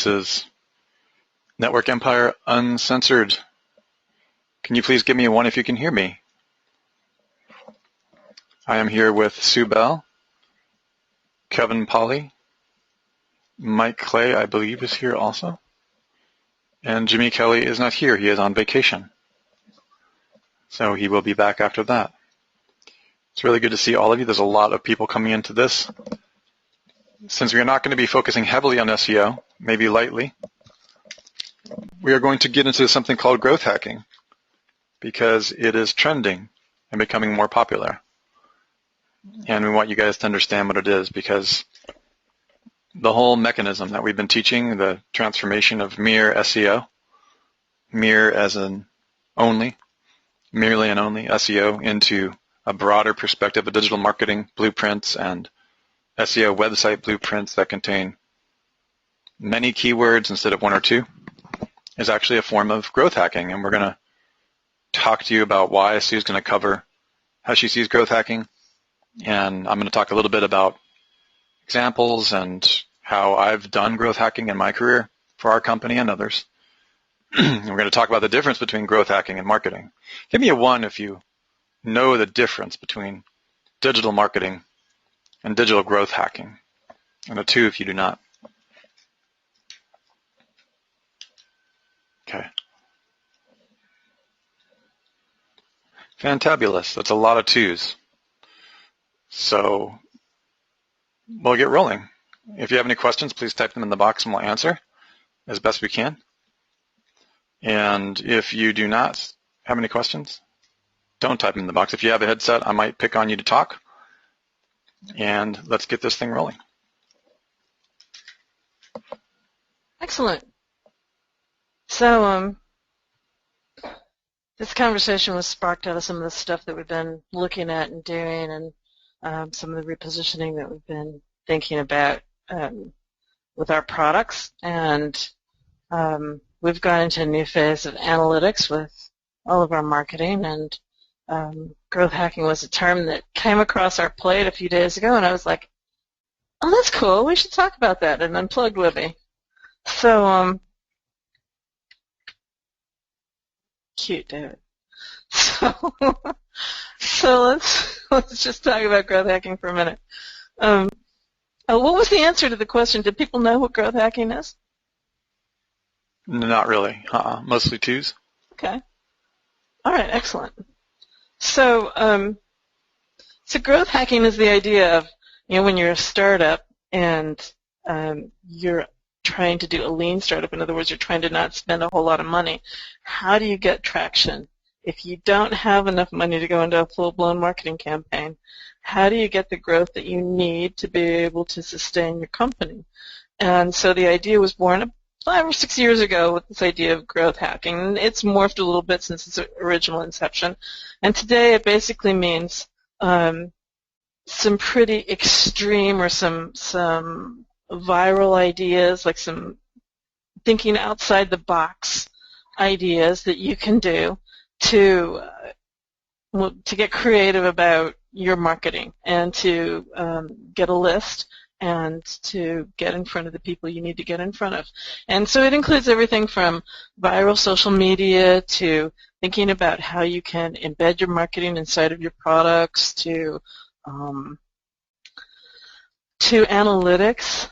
This is Network Empire Uncensored. Can you please give me a 1 if you can hear me? I am here with Sue Bell, Kevin Polly, Mike Clay, I believe, is here also, and Jimmy Kelley is not here. He is on vacation, so he will be back after that. It's really good to see all of you. There's a lot of people coming into this. Since we are not going to be focusing heavily on SEO, maybe lightly, we are going to get into something called growth hacking because it is trending and becoming more popular. And we want you guys to understand what it is, because the whole mechanism that we've been teaching, the transformation of mere SEO, mere as in only, merely and only SEO, into a broader perspective of digital marketing blueprints and SEO website blueprints that contain many keywords instead of 1 or 2, is actually a form of growth hacking. And we're going to talk to you about why Sue's going to cover how she sees growth hacking. And I'm going to talk a little bit about examples and how I've done growth hacking in my career for our company and others. And we're going to talk about the difference between growth hacking and marketing. Give me a 1 if you know the difference between digital marketing and digital growth hacking, and a 2 if you do not. Okay. Fantabulous. That's a lot of 2s. So we'll get rolling. If you have any questions, please type them in the box and we'll answer as best we can. And if you do not have any questions, don't type them in the box. If you have a headset, I might pick on you to talk. And let's get this thing rolling. Excellent. So this conversation was sparked out of some of the stuff that we've been looking at and doing, and some of the repositioning that we've been thinking about with our products. And we've gone into a new phase of analytics with all of our marketing, and growth hacking was a term that came across our plate a few days ago, and I was like, oh, that's cool. We should talk about that and unplug Libby. So, cute, David. So let's just talk about growth hacking for a minute. What was the answer to the question? Did people know what growth hacking is? Not really. Mostly 2s. Okay. All right. Excellent. So, growth hacking is the idea of, when you're a startup and you're trying to do a lean startup. In other words, you're trying to not spend a whole lot of money. How do you get traction? If you don't have enough money to go into a full-blown marketing campaign, how do you get the growth that you need to be able to sustain your company? And so the idea was born 5 or 6 years ago with this idea of growth hacking. It's morphed a little bit since its original inception. And today it basically means some pretty extreme or some viral ideas, like some thinking outside the box ideas that you can do to get creative about your marketing and to get a list and to get in front of the people you need to get in front of. And so it includes everything from viral social media to thinking about how you can embed your marketing inside of your products to analytics,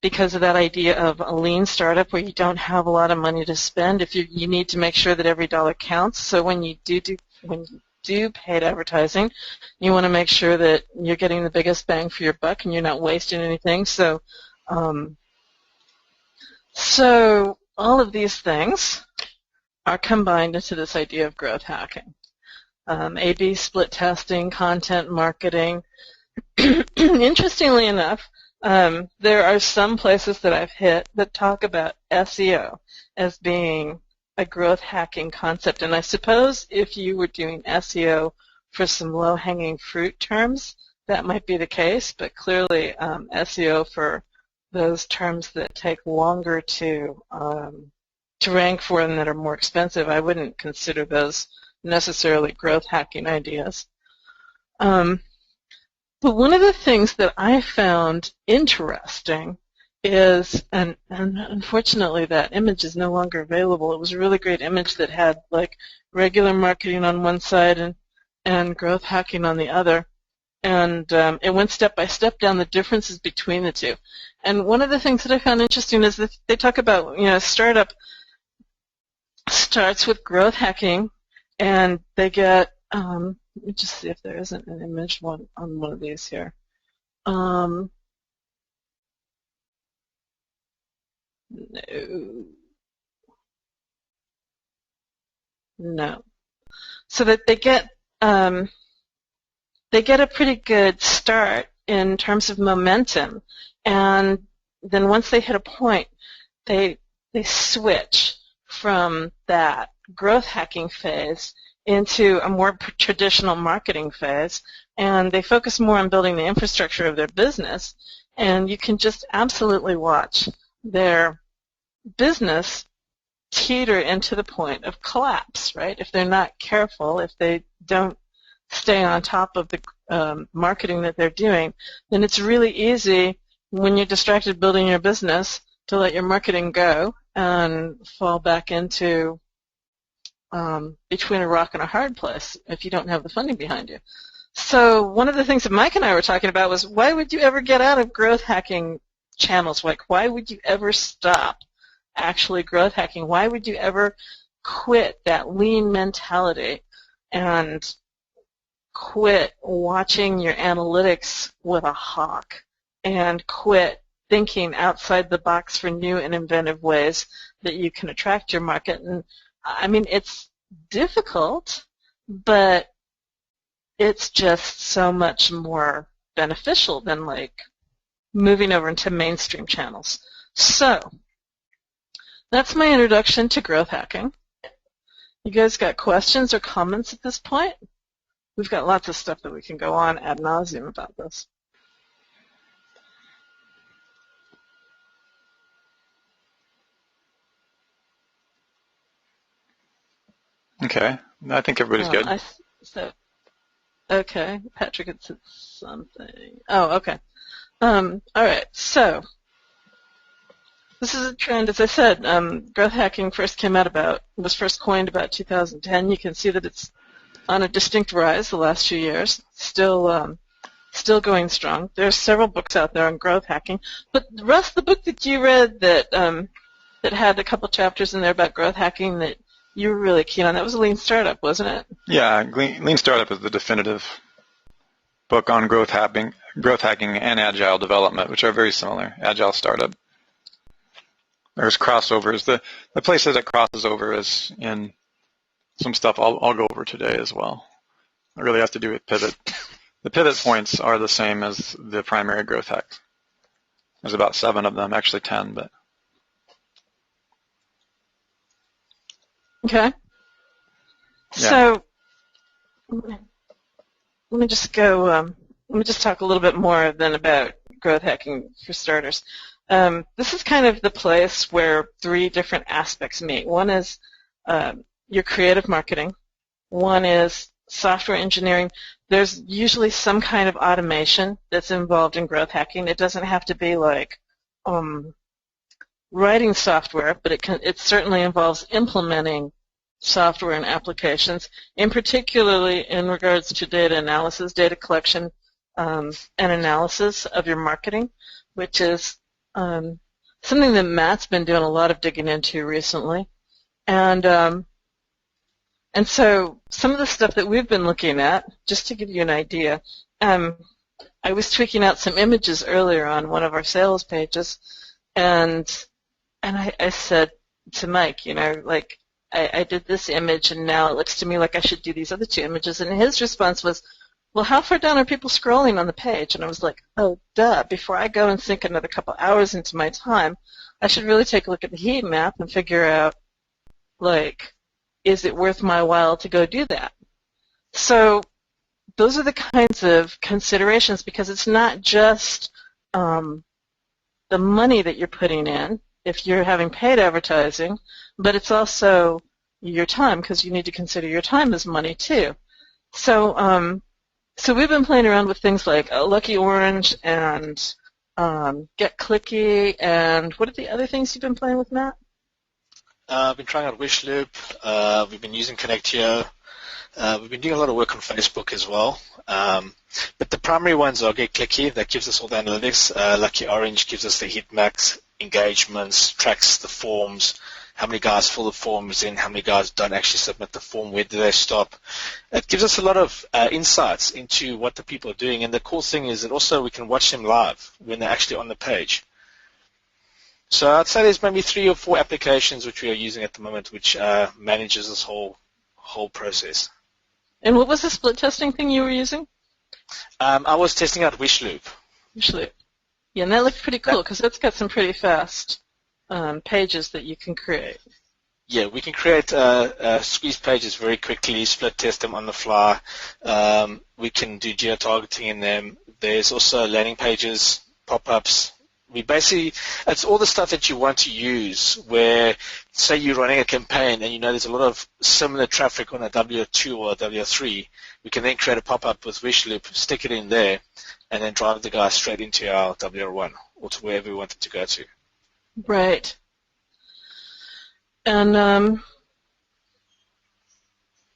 because of that idea of a lean startup where you don't have a lot of money to spend. If you need to make sure that every dollar counts. So when you do paid advertising, you want to make sure that you're getting the biggest bang for your buck and you're not wasting anything. So all of these things are combined into this idea of growth hacking. A/B split testing, content marketing. Interestingly enough, there are some places that I've hit that talk about SEO as being a growth hacking concept. And I suppose if you were doing SEO for some low-hanging fruit terms, that might be the case. But clearly, SEO for those terms that take longer to rank for and that are more expensive, I wouldn't consider those necessarily growth hacking ideas. But one of the things that I found interesting is, and unfortunately that image is no longer available. It was a really great image that had like regular marketing on one side and growth hacking on the other. And it went step by step down the differences between the two. And one of the things that I found interesting is that they talk about, startup starts with growth hacking, and they get, let me just see if there isn't an image on one of these here. No. No. So that they get a pretty good start in terms of momentum, and then once they hit a point, they switch from that growth hacking phase into a more traditional marketing phase, and they focus more on building the infrastructure of their business, and you can just absolutely watch their business teeter into the point of collapse, right? If they're not careful, if they don't stay on top of the marketing that they're doing, then it's really easy when you're distracted building your business to let your marketing go and fall back into between a rock and a hard place if you don't have the funding behind you. So one of the things that Mike and I were talking about was, why would you ever get out of growth hacking channels? Like, why would you ever stop actually growth hacking? Why would you ever quit that lean mentality and quit watching your analytics with a hawk and quit thinking outside the box for new and inventive ways that you can attract your market? And I mean, it's difficult, but it's just so much more beneficial than like moving over into mainstream channels. So that's my introduction to growth hacking. You guys got questions or comments at this point? We've got lots of stuff that we can go on ad nauseum about this. Okay, I think everybody's good. Okay, Patrick had said something. Oh, okay. All right, so this is a trend. As I said, growth hacking was first coined about 2010. You can see that it's on a distinct rise the last few years, still going strong. There's several books out there on growth hacking. But Russ, the book that you read that had a couple chapters in there about growth hacking that you were really keen on, that was Lean Startup, wasn't it? Yeah, Lean Startup is the definitive book on growth hacking and agile development, which are very similar. Agile startup. There's crossovers. The places it crosses over is in some stuff I'll go over today as well. It really has to do with pivot. The pivot points are the same as the primary growth hacks. There's about 7 of them, actually 10, but. Okay. Yeah. So let me just talk a little bit more then about growth hacking for starters. This is kind of the place where 3 different aspects meet. One is your creative marketing. One is software engineering. There's usually some kind of automation that's involved in growth hacking. It doesn't have to be like writing software, but it certainly involves implementing software and applications, and particularly in regards to data analysis, data collection, and analysis of your marketing, which is something that Matt's been doing a lot of digging into recently. And so some of the stuff that we've been looking at, just to give you an idea, I was tweaking out some images earlier on one of our sales pages, and I said to Mike, like, I did this image, and now it looks to me like I should do these other 2 images. And his response was, well, how far down are people scrolling on the page? And I was like, oh, duh, before I go and sink another couple hours into my time, I should really take a look at the heat map and figure out, like, is it worth my while to go do that? So those are the kinds of considerations, because it's not just the money that you're putting in if you're having paid advertising, but it's also your time, because you need to consider your time as money too. So we've been playing around with things like Lucky Orange and Get Clicky, and what are the other things you've been playing with, Matt? I've been trying out Wishloop. We've been using Connectio. We've been doing a lot of work on Facebook as well. But the primary ones are Get Clicky, that gives us all the analytics. Lucky Orange gives us the heat max, engagements, tracks the forms, how many guys fill the forms in, how many guys don't actually submit the form, where do they stop. It gives us a lot of insights into what the people are doing. And the cool thing is that also we can watch them live when they're actually on the page. So I'd say there's maybe 3 or 4 applications which we are using at the moment which manages this whole process. And what was the split testing thing you were using? I was testing out Wishloop. Wishloop. Yeah, and that looked pretty cool because that's got some pretty fast pages that you can create. Yeah, we can create squeeze pages very quickly, split test them on the fly. We can do geo-targeting in them. There's also landing pages, pop-ups. It's all the stuff that you want to use where, say you're running a campaign and you know there's a lot of similar traffic on a W2 or a W3, we can then create a pop-up with Wishloop, stick it in there, and then drive the guy straight into our WR1 or to wherever we want it to go to. Right. And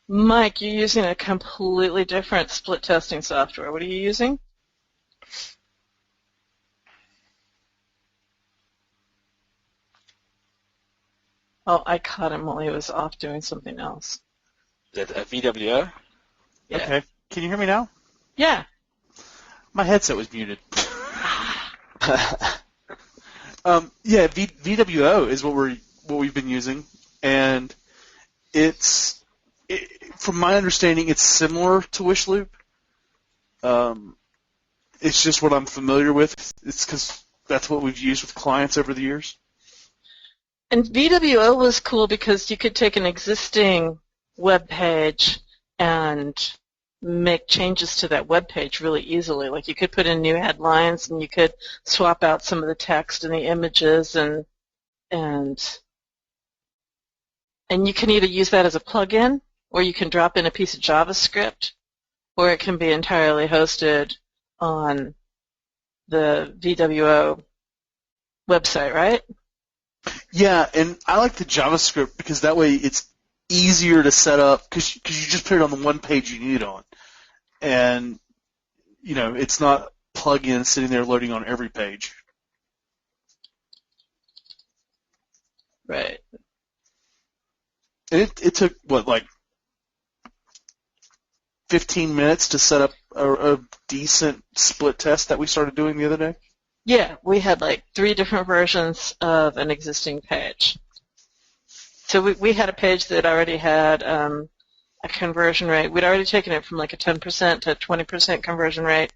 Mike, you're using a completely different split testing software. What are you using? Oh, I caught him while he was off doing something else. Is that a VWO? Yeah. Okay. Can you hear me now? Yeah. My headset was muted. VWO is what we've been using, and from my understanding, it's similar to Wishloop. It's just what I'm familiar with. It's because that's what we've used with clients over the years. And VWO was cool because you could take an existing web page and make changes to that web page really easily. Like you could put in new headlines and you could swap out some of the text and the images and you can either use that as a plugin or you can drop in a piece of JavaScript or it can be entirely hosted on the VWO website, right? Yeah, and I like the JavaScript because that way it's easier to set up because you just put it on the one page you need it on. And, it's not plug-in sitting there loading on every page. Right. And it took, 15 minutes to set up a decent split test that we started doing the other day? Yeah, we had 3 different versions of an existing page. So we had a page that already had a conversion rate. We'd already taken it from a 10% to 20% conversion rate,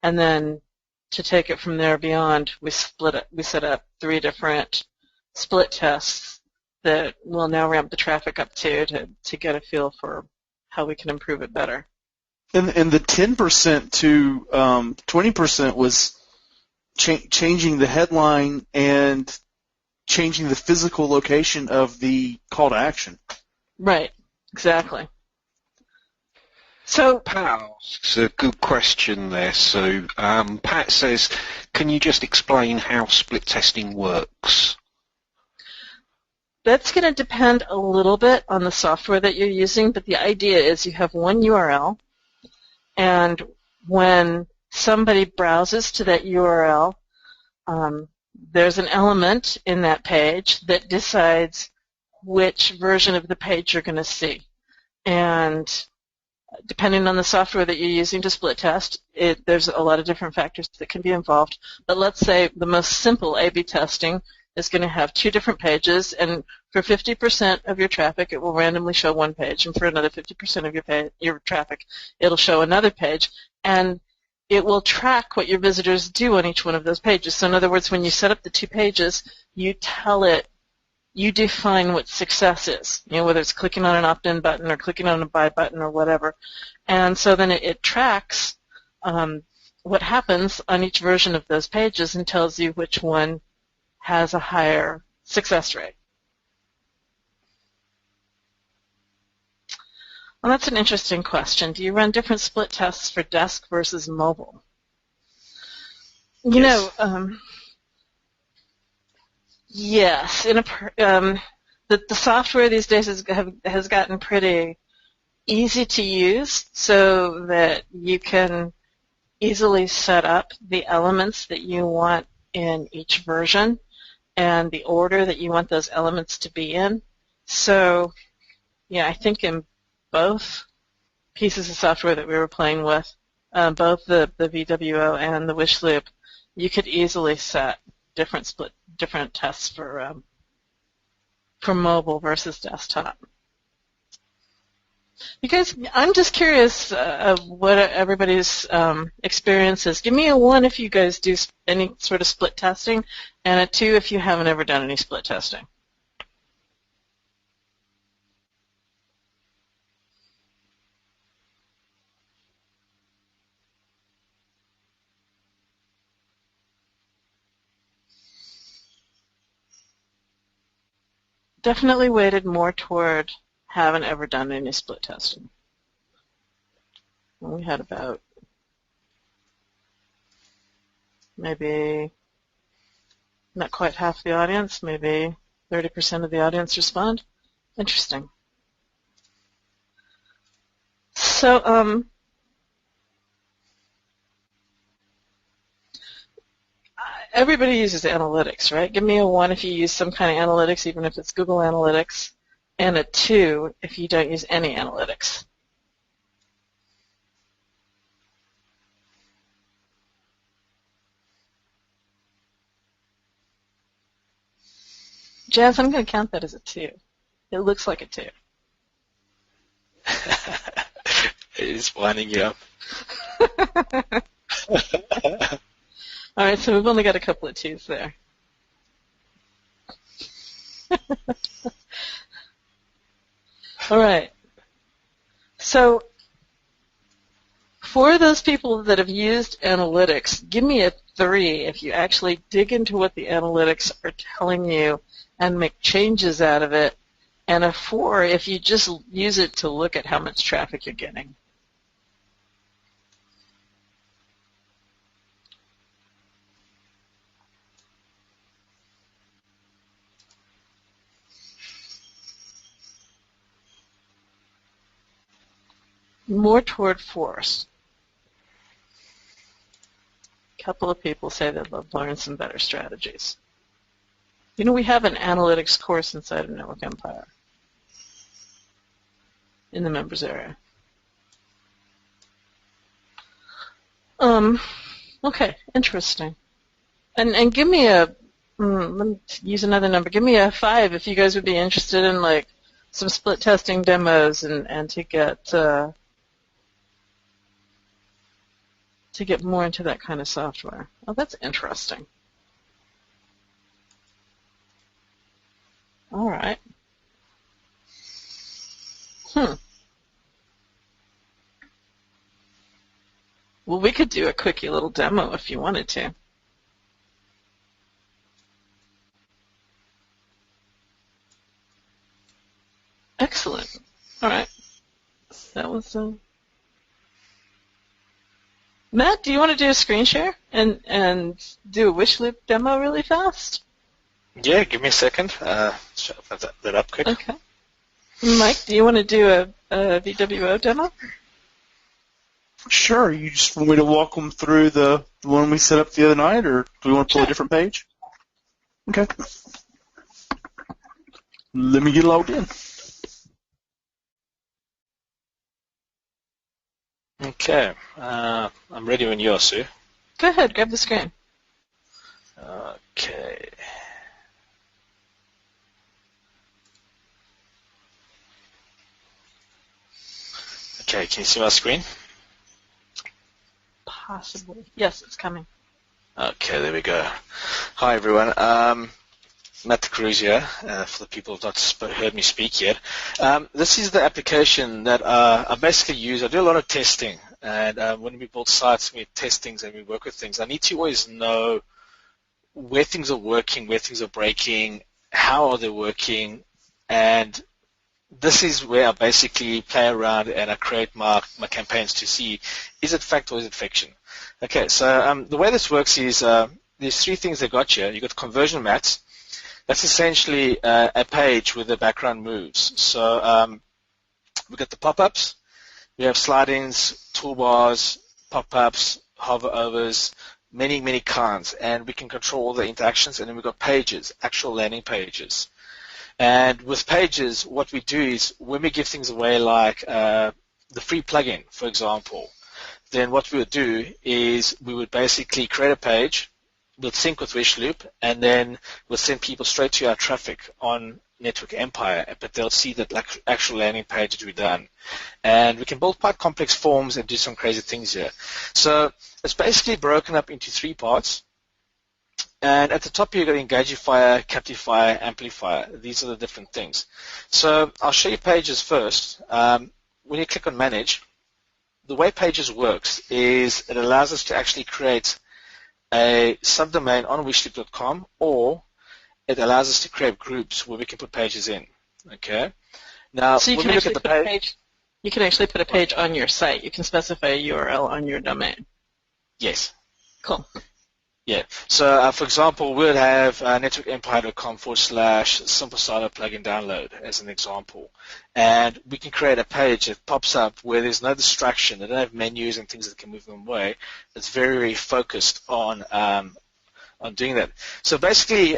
and then to take it from there beyond, we set up 3 different split tests that we'll now ramp the traffic up to get a feel for how we can improve it better. And the 10% to 20% was changing the headline and changing the physical location of the call to action. Right, exactly. So Pat asks a good question there. So Pat says, can you just explain how split testing works? That's going to depend a little bit on the software that you're using, but the idea is you have one URL, and when somebody browses to that URL, there's an element in that page that decides which version of the page you're going to see. And depending on the software that you're using to split test, there's a lot of different factors that can be involved. But let's say the most simple A/B testing is going to have 2 different pages, and for 50% of your traffic, it will randomly show one page, and for another 50% of your traffic, it'll show another page, and it will track what your visitors do on each one of those pages. So in other words, when you set up the 2 pages, you define what success is, whether it's clicking on an opt-in button or clicking on a buy button or whatever. And so then it tracks what happens on each version of those pages and tells you which one has a higher success rate. Well, that's an interesting question. Do you run different split tests for desk versus mobile? You Yes. know, yes. The software these days has gotten pretty easy to use, so that you can easily set up the elements that you want in each version and the order that you want those elements to be in. So, yeah, I think in both pieces of software that we were playing with, both the VWO and the wish loop, you could easily set different tests for mobile versus desktop. You guys, I'm just curious what everybody's experience is. Give me a 1 if you guys do any sort of split testing, and a 2 if you haven't ever done any split testing. Definitely weighted more toward haven't ever done any split testing. We had about maybe not quite half the audience, maybe 30% of the audience respond. Interesting. So, everybody uses analytics, right? Give me a 1 if you use some kind of analytics, even if it's Google Analytics, and a 2 if you don't use any analytics. Jazz, I'm going to count that as a 2. It looks like a 2. It is winding you up. All right, so we've only got a couple of 2s there. All right. So for those people that have used analytics, give me a 3 if you actually dig into what the analytics are telling you and make changes out of it, and a 4 if you just use it to look at how much traffic you're getting. More toward 4s. A couple of people say they'd love to learn some better strategies. You know, we have an analytics course inside of Network Empire in the members area. Okay, interesting. And give me a, let me use another number. Give me a 5 if you guys would be interested in like some split testing demos and to get more into that kind of software. Oh, that's interesting. All right. Well, we could do a quickie little demo if you wanted to. Excellent. All right. That was Matt, do you want to do a screen share and do a wish loop demo really fast? Yeah, give me a second. Shut that up quick. Okay. Mike, do you want to do a VWO demo? Sure. You just want me to walk them through the one we set up the other night, or do we want to pull a different page? Okay. Let me get logged in. Okay. I'm ready when you are, Sue. Go ahead, grab the screen. Okay. Okay, can you see my screen? Possibly. Yes, it's coming. Okay, there we go. Hi, everyone. Matt Cruz here, for the people who have not heard me speak yet. This is the application that I basically use. I do a lot of testing, and when we build sites, we test things and we work with things. I need to always know where things are working, where things are breaking, how are they working, and this is where I basically play around and I create my campaigns to see, is it fact or is it fiction? Okay, so the way this works is there's three things they got here. You've got conversion mats. That's essentially a page where the background moves. So we've got the pop-ups. We have slide-ins, toolbars, pop-ups, hover-overs, many, many kinds. And we can control all the interactions. And then we've got pages, actual landing pages. And with pages, what we do is when we give things away like the free plugin, for example, then what we would do is we would basically create a page, we'll sync with Wishloop, and then we'll send people straight to our traffic on Network Empire, but they'll see that like actual landing pages we've done. And we can build quite complex forms and do some crazy things here. So it's basically broken up into three parts. And at the top here, you've got Engagifier, Captifier, Amplifier. These are the different things. So I'll show you pages first. When you click on Manage, the way Pages works is it allows us to actually create a subdomain on wishloop.com, or it allows us to create groups where we can put pages in. Okay. Now, so when we look at the page, you can actually put a page on your site. You can specify a URL on your domain. yes. Cool. Yeah. So, for example, we'll have networkempire.com/simple startup plugin download as an example. And we can create a page that pops up where there's no distraction. They don't have menus and things that can move them away. It's very, very focused on doing that. So basically,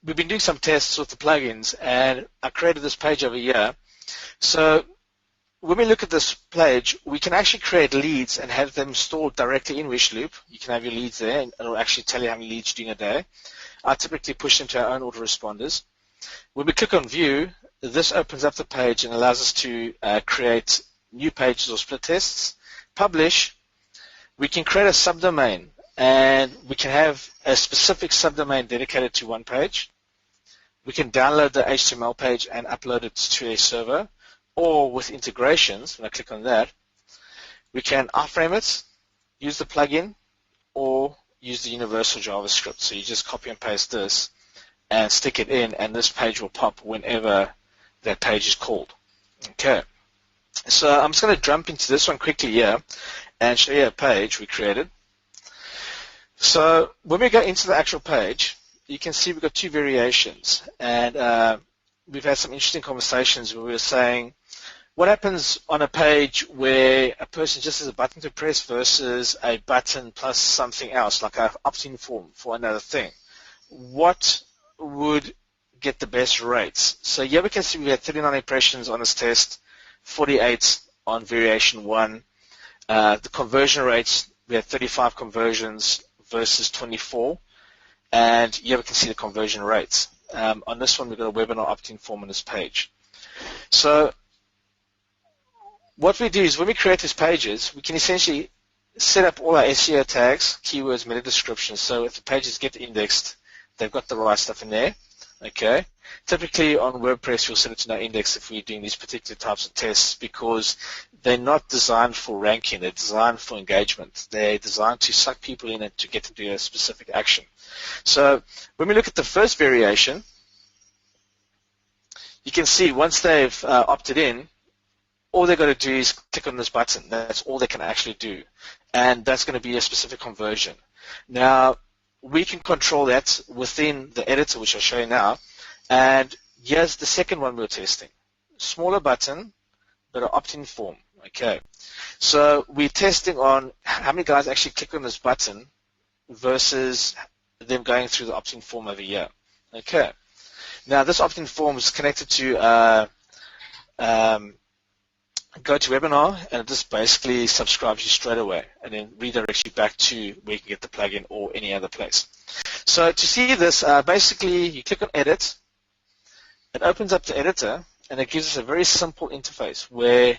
we've been doing some tests with the plugins, and I created this page over here. So when we look at this page, we can actually create leads and have them stored directly in Wishloop. You can have your leads there, and it'll actually tell you how many leads you're doing a day. I typically push them to our own autoresponders. When we click on View, this opens up the page and allows us to create new pages or split tests. Publish, we can create a subdomain, and we can have a specific subdomain dedicated to one page. We can download the HTML page and upload it to a server. Or with integrations, when I click on that, we can iframe it, use the plugin, or use the universal JavaScript. So you just copy and paste this and stick it in, and this page will pop whenever that page is called. Okay. So I'm just going to jump into this one quickly here and show you a page we created. So when we go into the actual page, you can see we've got two variations. And we've had some interesting conversations where we were saying, what happens on a page where a person just has a button to press versus a button plus something else, like an opt-in form for another thing? What would get the best rates? So here we can see we had 39 impressions on this test, 48 on variation 1. The conversion rates, we had 35 conversions versus 24. And here we can see the conversion rates. On this one, we've got a webinar opt-in form on this page. So what we do is when we create these pages, we can essentially set up all our SEO tags, keywords, meta descriptions. So if the pages get indexed, they've got the right stuff in there. Okay. Typically on WordPress, you'll set it to no index if we're doing these particular types of tests because they're not designed for ranking. They're designed for engagement. They're designed to suck people in and to get them to do a specific action. So when we look at the first variation, you can see once they've opted in, all they've got to do is click on this button. That's all they can actually do. And that's going to be a specific conversion. Now, we can control that within the editor, which I'll show you now. And here's the second one we're testing. Smaller button, but an opt-in form. Okay. So we're testing on how many guys actually click on this button versus them going through the opt-in form over here. Okay. Now, this opt-in form is connected to GoToWebinar, and it just basically subscribes you straight away and then redirects you back to where you can get the plugin or any other place. So to see this, basically you click on Edit, it opens up the editor, and it gives us a very simple interface where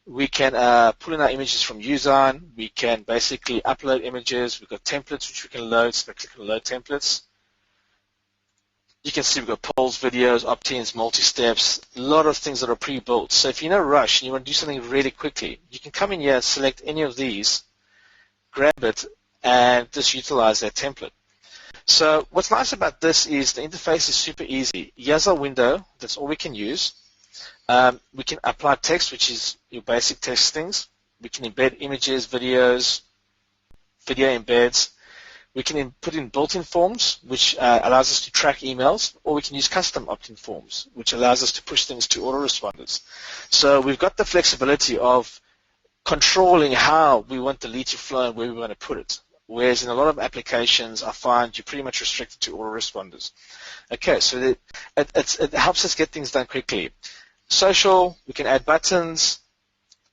we can pull in our images from Useon, we can basically upload images, we've got templates which we can load, so I click on Load Templates. You can see we've got polls, videos, opt-ins, multi-steps, a lot of things that are pre-built. So if you're in a rush and you want to do something really quickly, you can come in here, select any of these, grab it, and just utilize that template. So what's nice about this is the interface is super easy. Here's our window. That's all we can use. We can apply text, which is your basic text things. We can embed images, videos, video embeds. We can put in built-in forms, which allows us to track emails, or we can use custom opt-in forms, which allows us to push things to autoresponders. So we've got the flexibility of controlling how we want the lead to flow and where we want to put it. Whereas in a lot of applications, I find you're pretty much restricted to autoresponders. Okay, so it helps us get things done quickly. Social, we can add buttons.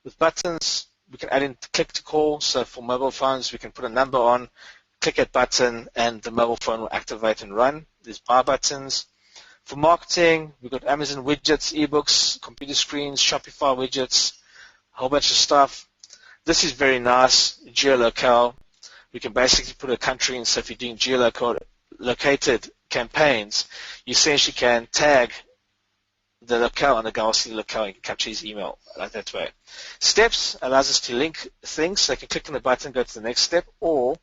With buttons, we can add in click to call. So for mobile phones, we can put a number on, click that button, and the mobile phone will activate and run. There's buy buttons. For marketing, we've got Amazon widgets, ebooks, computer screens, Shopify widgets, a whole bunch of stuff. This is very nice, geolocale. We can basically put a country in, so if you're doing geolocated campaigns, you essentially can tag the locale and the guy will see the locale and can capture his email like that way. Steps allows us to link things, so I can click on the button, go to the next step, or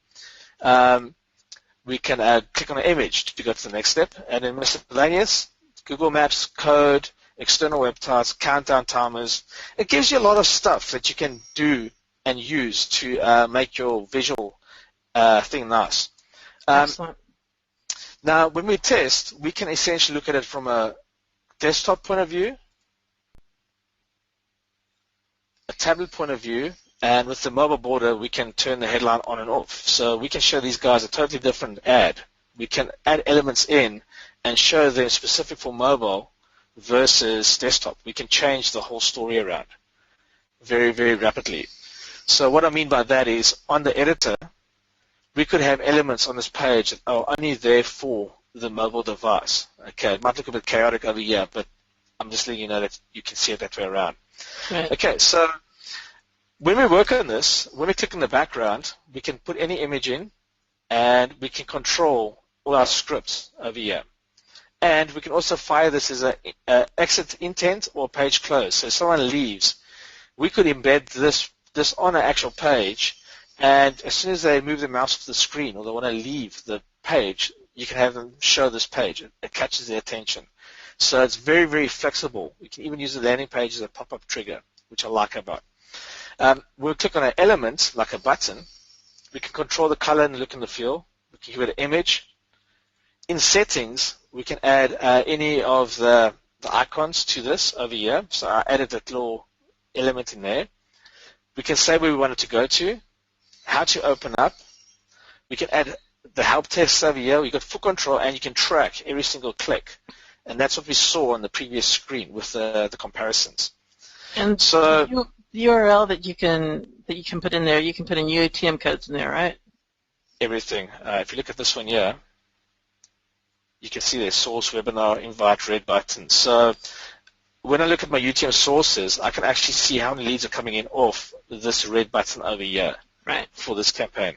we can click on an image to go to the next step. And then miscellaneous, Google Maps, code, external web types, countdown timers. It gives you a lot of stuff that you can do and use to make your visual thing nice. Excellent. Now, when we test, we can essentially look at it from a desktop point of view, a tablet point of view, and with the mobile border, we can turn the headline on and off. So we can show these guys a totally different ad. We can add elements in and show them specific for mobile versus desktop. We can change the whole story around very, very rapidly. So what I mean by that is, on the editor, we could have elements on this page that are only there for the mobile device. Okay, it might look a bit chaotic over here, but I'm just letting you know that you can see it that way around. Right. Okay, so when we work on this, when we click in the background, we can put any image in, and we can control all our scripts over here. And we can also fire this as an exit intent or page close. So if someone leaves, we could embed this on an actual page, and as soon as they move their mouse to the screen or they want to leave the page, you can have them show this page. It catches their attention. So it's very, very flexible. You can even use the landing page as a pop-up trigger, which I like about. We'll click on an element, like a button. We can control the color and the look and the feel. We can give it an image. In settings, we can add any of the icons to this over here. So I added that little element in there. We can say where we want it to go to, how to open up. We can add the help text over here. We've got full control, and you can track every single click. And that's what we saw on the previous screen with the comparisons. And so the URL that you can put in there, you can put in UTM codes in there, right? Everything. If you look at this one here, you can see there's source, webinar, invite, red button. So when I look at my UTM sources, I can actually see how many leads are coming in off this red button over here, right, for this campaign.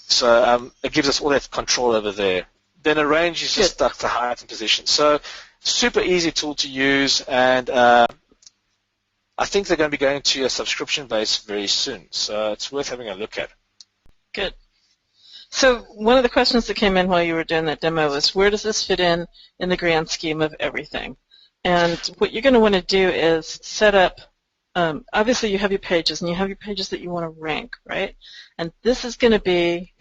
So it gives us all that control over there. Then arrange is just stuck to high item position. So super easy tool to use, and I think they're going to be going to a subscription base very soon. So it's worth having a look at. Good. So one of the questions that came in while you were doing that demo was, where does this fit in the grand scheme of everything? And what you're going to want to do is set up, obviously you have your pages, and you have your pages that you want to rank, right? And these are going to be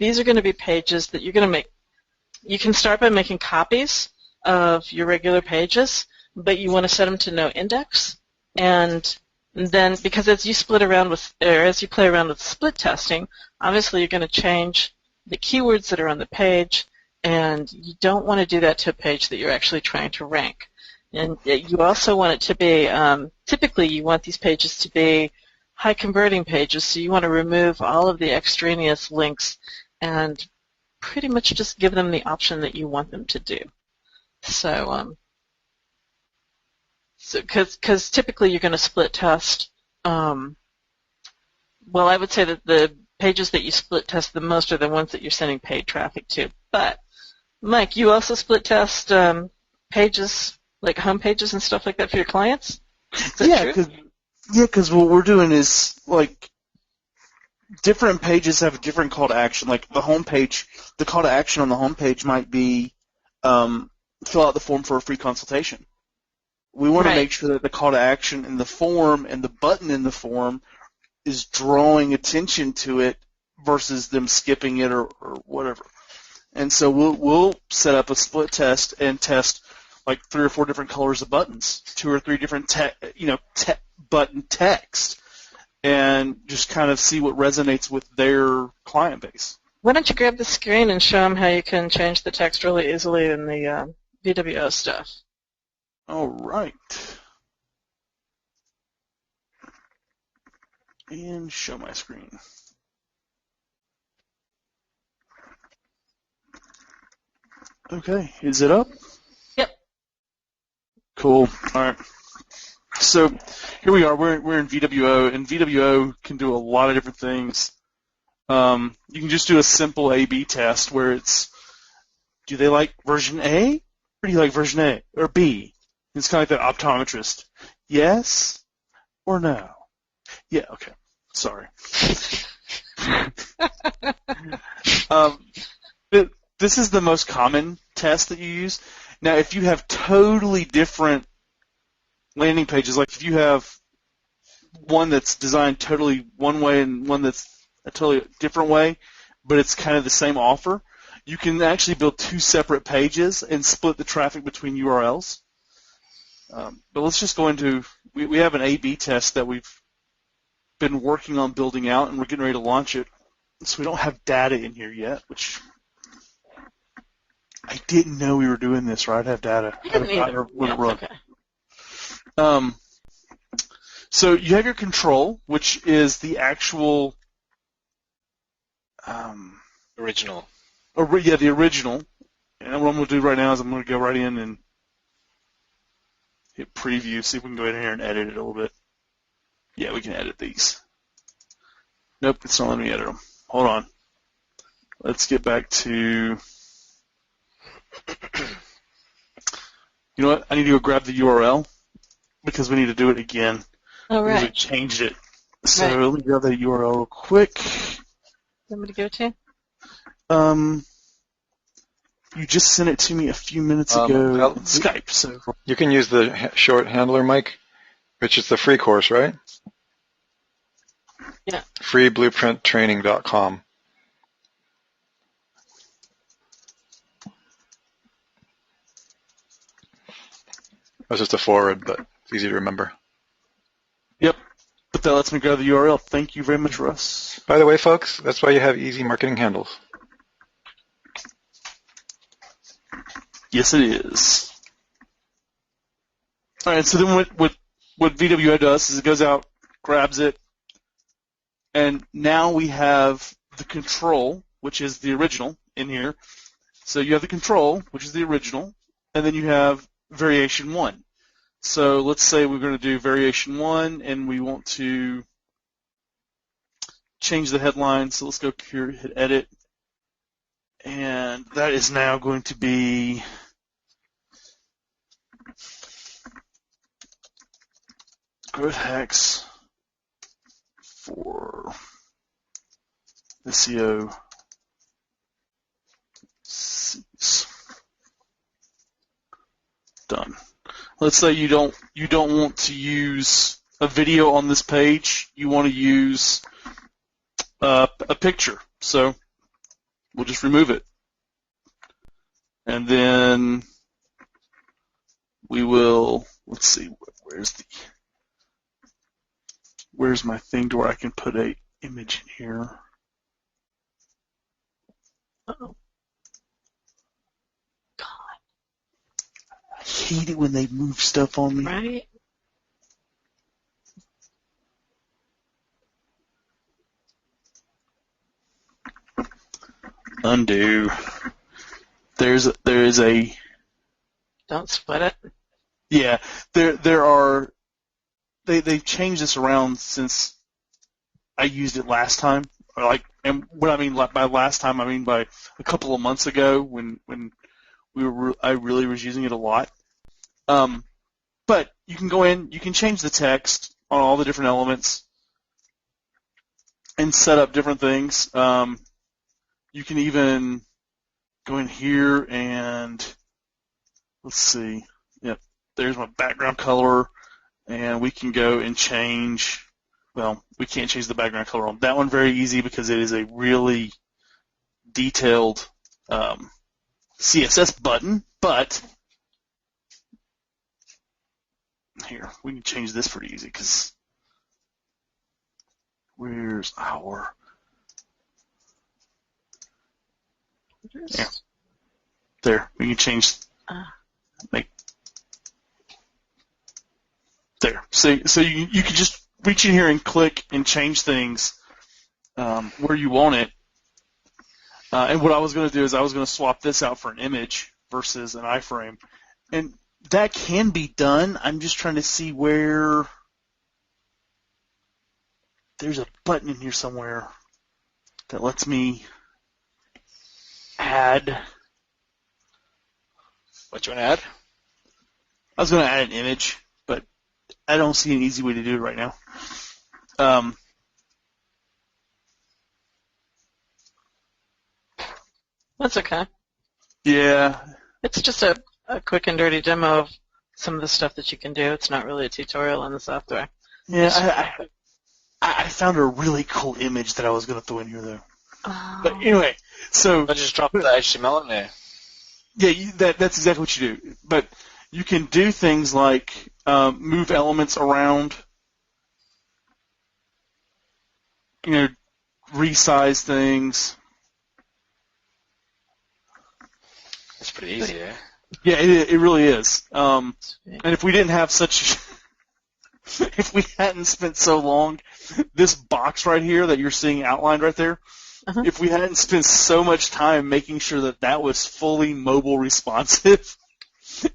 pages that you're going to make. You can start by making copies of your regular pages, but you want to set them to no index. And then, because as you play around with split testing, obviously you're going to change the keywords that are on the page, and you don't want to do that to a page that you're actually trying to rank. And you also want it to be, typically you want these pages to be high converting pages, so you want to remove all of the extraneous links and pretty much just give them the option that you want them to do. So, because typically you're going to split test, well, I would say that the pages that you split test the most are the ones that you're sending paid traffic to. But, Mike, you also split test pages, like home pages and stuff like that for your clients? Is that true? Because what we're doing is, like, different pages have a different call to action. Like the home page, the call to action on the home page might be fill out the form for a free consultation. We want to Right. make sure that the call to action in the form and the button in the form is drawing attention to it versus them skipping it or whatever. And so we'll set up a split test and test like 3 or 4 different colors of buttons, 2 or 3 different button text, and just kind of see what resonates with their client base. Why don't you grab the screen and show them how you can change the text really easily in the VWO stuff? All right. And show my screen. Okay, is it up? Yep. Cool. All right. So here we are. We're in VWO, and VWO can do a lot of different things. You can just do a simple A/B test where it's, do they like version A, or do you like version A or B? It's kind of like that optometrist. Yes or no? Yeah. Okay. Sorry. This is the most common test that you use. Now, if you have totally different landing pages, like if you have one that's designed totally one way and one that's a totally different way, but it's kind of the same offer, you can actually build 2 separate pages and split the traffic between URLs. But let's just go into, we have an A/B test that we've been working on building out, and we're getting ready to launch it. So we don't have data in here yet, which I didn't know we were doing this, right? I have data. I didn't either. Let it run. Okay. So you have your control, which is the actual Original. the original. And what I'm going to do right now is I'm going to go right in and hit preview, see if we can go in here and edit it a little bit. Yeah, we can edit these. Nope, it's not letting me edit them. Hold on. Let's get back to... You know what? I need to go grab the URL because we need to do it again. All Because we right. changed it. So Right. let me grab that URL real quick. Want me to go to? You just sent it to me a few minutes ago well, on Skype. So You can use the short handler mic, which is the free course, right? Yeah. freeblueprinttraining.com. That's just a forward, but it's easy to remember. yep. But that lets me grab the URL. Thank you very much, Russ. By the way, folks, that's why you have easy marketing handles. Yes, it is. All right. So then what VWO does is it goes out, grabs it, and now we have the control, which is the original, in here. So you have the control, which is the original, and then you have variation 1. So let's say we're going to do variation 1, and we want to change the headline. So let's go here, hit edit, and that is now going to be growth hacks for SEO. Done. Let's say you don't want to use a video on this page. You want to use a picture. So we'll just remove it, and then we will. Let's see. Where's my thing to where I can put a image in here? Uh-oh. I hate it when they move stuff on me. Right? Undo. There is a Don't split it. yeah. There are they've changed this around since I used it last time. And what I mean by last time, I mean by a couple of months ago when I really was using it a lot. But you can go in, you can change the text on all the different elements and set up different things. You can even go in here and let's see. Yep. there's my background color, and we can go and change. Well, we can't change the background color on that one very easy because it is a really detailed CSS button, but here, we can change this pretty easy because where's our... Yeah. There, we can change, like, there. So you can just reach in here and click and change things where you want it. And what I was going to do is I was going to swap this out for an image versus an iframe. And that can be done. I'm just trying to see where there's a button in here somewhere that lets me add. What you want to add? I was going to add an image, but I don't see an easy way to do it right now. That's okay. Yeah. It's just a quick and dirty demo of some of the stuff that you can do. It's not really a tutorial on the software. Yeah, I found a really cool image that I was going to throw in here, though. Oh. But anyway, so... I just dropped the HTML in there. Yeah, that's exactly what you do. But you can do things like move elements around, resize things. That's pretty easy, eh? Yeah, it really is. And if we didn't have such... if we hadn't spent so long, this box right here that you're seeing outlined right there, if we hadn't spent so much time making sure that that was fully mobile responsive,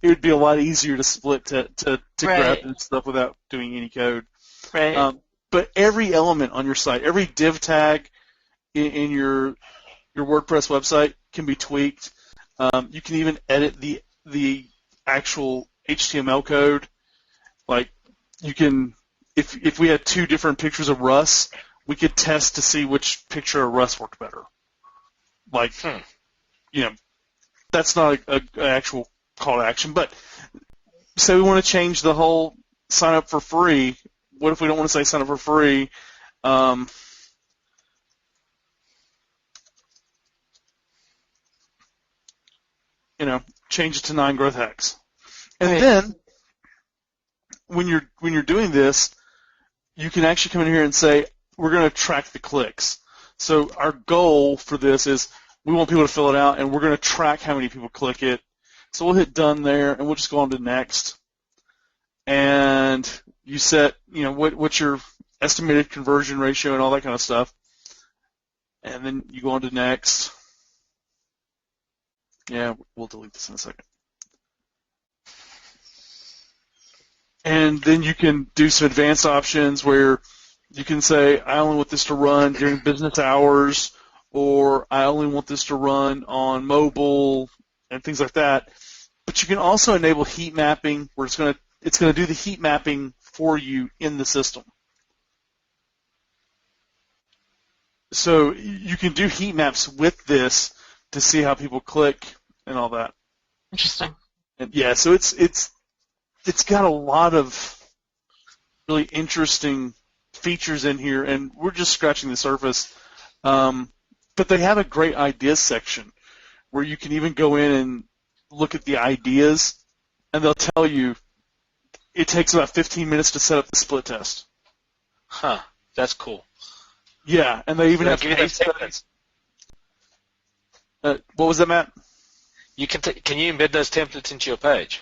it would be a lot easier to split to grab this stuff without doing any code. Right. But every element on your site, every div tag in your WordPress website can be tweaked. You can even edit the actual HTML code. Like you can, if we had two different pictures of Russ, we could test to see which picture of Russ worked better. Like, that's not an actual call to action. But say we want to change the whole sign up for free. What if we don't want to say sign up for free? Change it to 9 growth hacks. And then when you're doing this, you can actually come in here and say, we're going to track the clicks. So our goal for this is we want people to fill it out, and we're going to track how many people click it. So we'll hit done there, and we'll just go on to next. And you set, what's your estimated conversion ratio and all that kind of stuff. And then you go on to next. Yeah, we'll delete this in a second. And then you can do some advanced options where you can say, I only want this to run during business hours, or I only want this to run on mobile, and things like that. But you can also enable heat mapping, where it's going to do the heat mapping for you in the system. So you can do heat maps with this to see how people click and all that. Interesting. And yeah, so it's got a lot of really interesting features in here, and we're just scratching the surface. But they have a great ideas section where you can even go in and look at the ideas, and they'll tell you it takes about 15 minutes to set up the split test. Huh, that's cool. Yeah, and they even have case studies. What was that, Matt? Can you embed those templates into your page?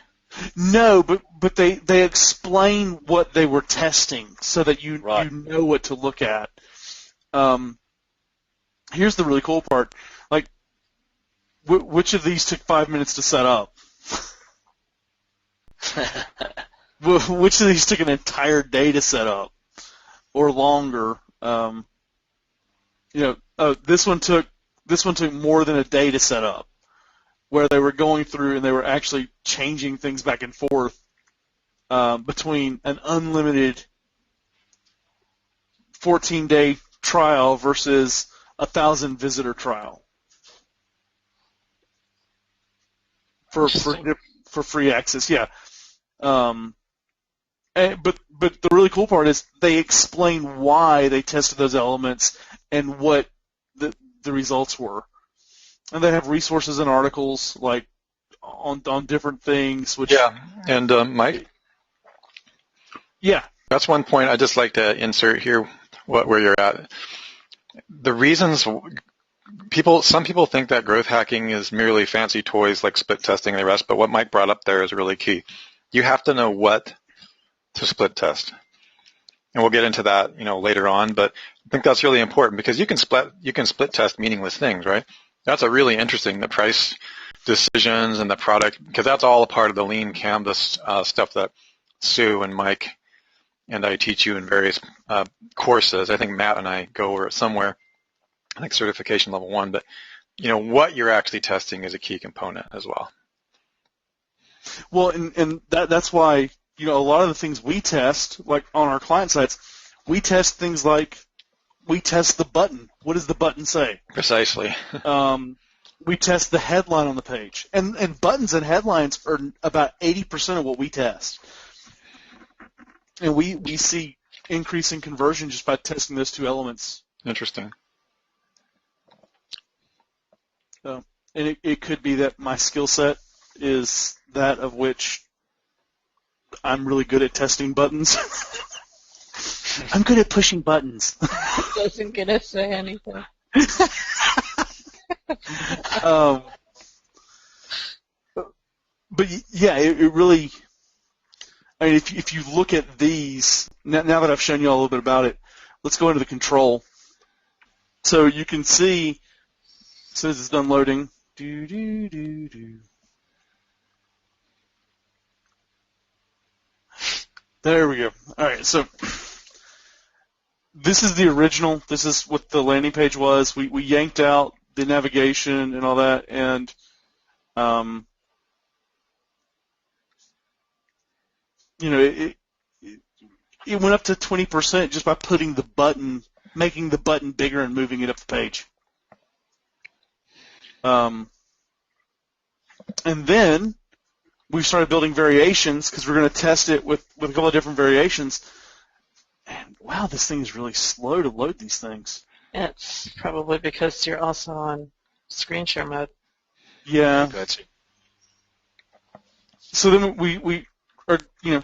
No, but they explain what they were testing so that you know what to look at. Here's the really cool part. Like, which of these took 5 minutes to set up? Which of these took an entire day to set up, or longer? This one took more than a day to set up, where they were going through and they were actually changing things back and forth between an unlimited 14-day trial versus 1,000 visitor trial for free access. Yeah, But the really cool part is they explain why they tested those elements and what the results were. And they have resources and articles like on different things. Which and Mike? Yeah. That's one point I'd just like to insert here where you're at. The reasons some people think that growth hacking is merely fancy toys like split testing and the rest, but what Mike brought up there is really key. You have to know what to split test. And we'll get into that, later on, but I think that's really important because you can split test meaningless things, right? That's a really interesting, the price decisions and the product, because that's all a part of the lean canvas stuff that Sue and Mike and I teach you in various courses. I think Matt and I go over it somewhere, I think certification level 1, but what you're actually testing is a key component as well. Well, and that's why, a lot of the things we test, like on our client sites, we test things like, we test the button. What does the button say? Precisely. We test the headline on the page. And buttons and headlines are about 80% of what we test. And we see increasing conversion just by testing those two elements. Interesting. And it could be that my skill set is that of which I'm really good at testing buttons. I'm good at pushing buttons. Doesn't get to say anything. But yeah, it really. I mean, if you look at these now that I've shown you a little bit about it, let's go into the control. So you can see, since it's done loading. There we go. All right, so this is the original. This is what the landing page was. We yanked out the navigation and all that, and it went up to 20% just by putting the button, making the button bigger and moving it up the page. And then we started building variations because we're going to test it with a couple of different variations. And wow, this thing is really slow to load these things. It's probably because you're also on screen share mode. Yeah. Gotcha. So then we are, here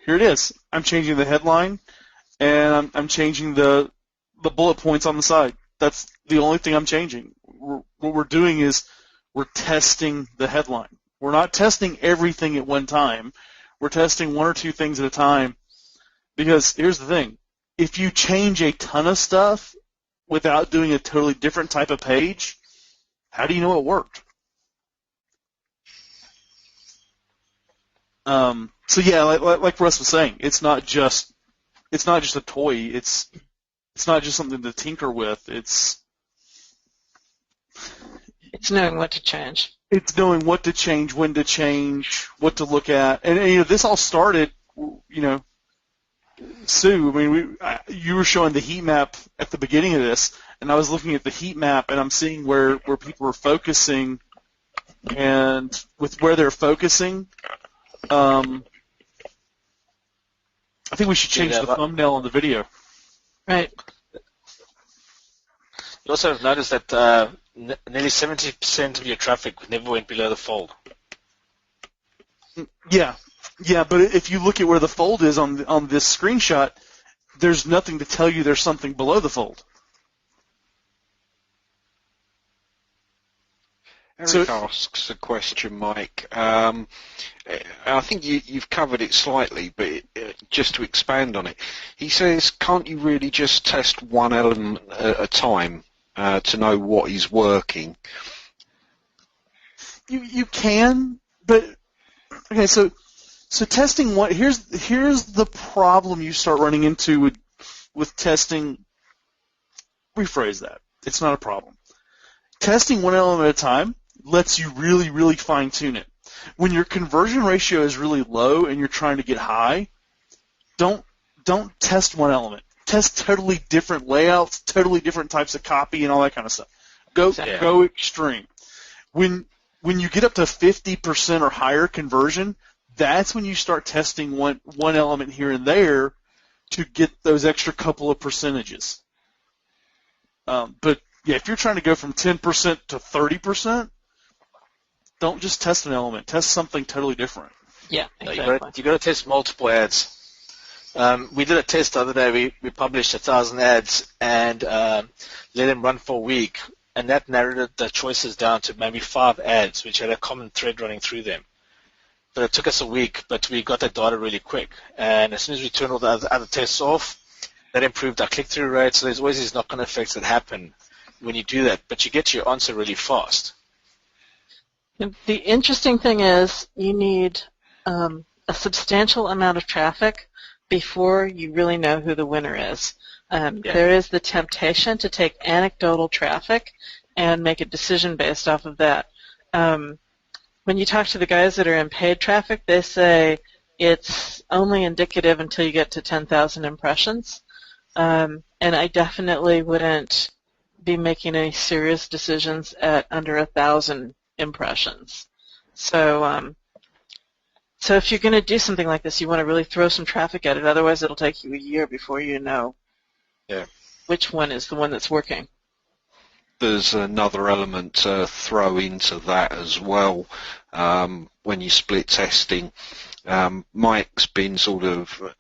it is. I'm changing the headline, and I'm changing the bullet points on the side. That's the only thing I'm changing. What we're doing is we're testing the headline. We're not testing everything at one time. We're testing one or two things at a time. Because here's the thing. If you change a ton of stuff without doing a totally different type of page, how do you know it worked? So yeah, like Russ was saying, it's not just a toy. It's not just something to tinker with. It's knowing what to change. It's knowing what to change, when to change, what to look at, and this all started, Sue. I mean, you were showing the heat map at the beginning of this, and I was looking at the heat map, and I'm seeing where people are focusing, and with where they're focusing, I think we should change the thumbnail on the video. Right. You also have noticed that nearly 70% of your traffic never went below the fold. Yeah, but if you look at where the fold is on this screenshot, there's nothing to tell you there's something below the fold. Eric asks a question, Mike. I think you've covered it slightly, but just to expand on it, he says, can't you really just test one element at a time to know what is working? You can, but okay. So testing one. Here's the problem you start running into with testing. Rephrase that. It's not a problem. Testing one element at a time lets you really, really fine-tune it. When your conversion ratio is really low and you're trying to get high, don't test one element. Test totally different layouts, totally different types of copy, and all that kind of stuff. Go extreme. When you get up to 50% or higher conversion, that's when you start testing one element here and there to get those extra couple of percentages. But yeah, if you're trying to go from 10% to 30%, don't just test an element. Test something totally different. Yeah, exactly. You got to test multiple ads. We did a test the other day. We published 1,000 ads and let them run for a week, and that narrowed the choices down to maybe 5 ads, which had a common thread running through them. But it took us a week, but we got that data really quick. And as soon as we turned all the other tests off, that improved our click-through rate. So there's always these knock-on effects that happen when you do that, but you get your answer really fast. The interesting thing is you need a substantial amount of traffic before you really know who the winner is. There is the temptation to take anecdotal traffic and make a decision based off of that. When you talk to the guys that are in paid traffic, they say it's only indicative until you get to 10,000 impressions. And I definitely wouldn't be making any serious decisions at under 1,000 impressions. So if you're going to do something like this, you want to really throw some traffic at it. Otherwise, it'll take you a year before you know which one is the one that's working. There's another element to throw into that as well when you split testing. Mike's been sort of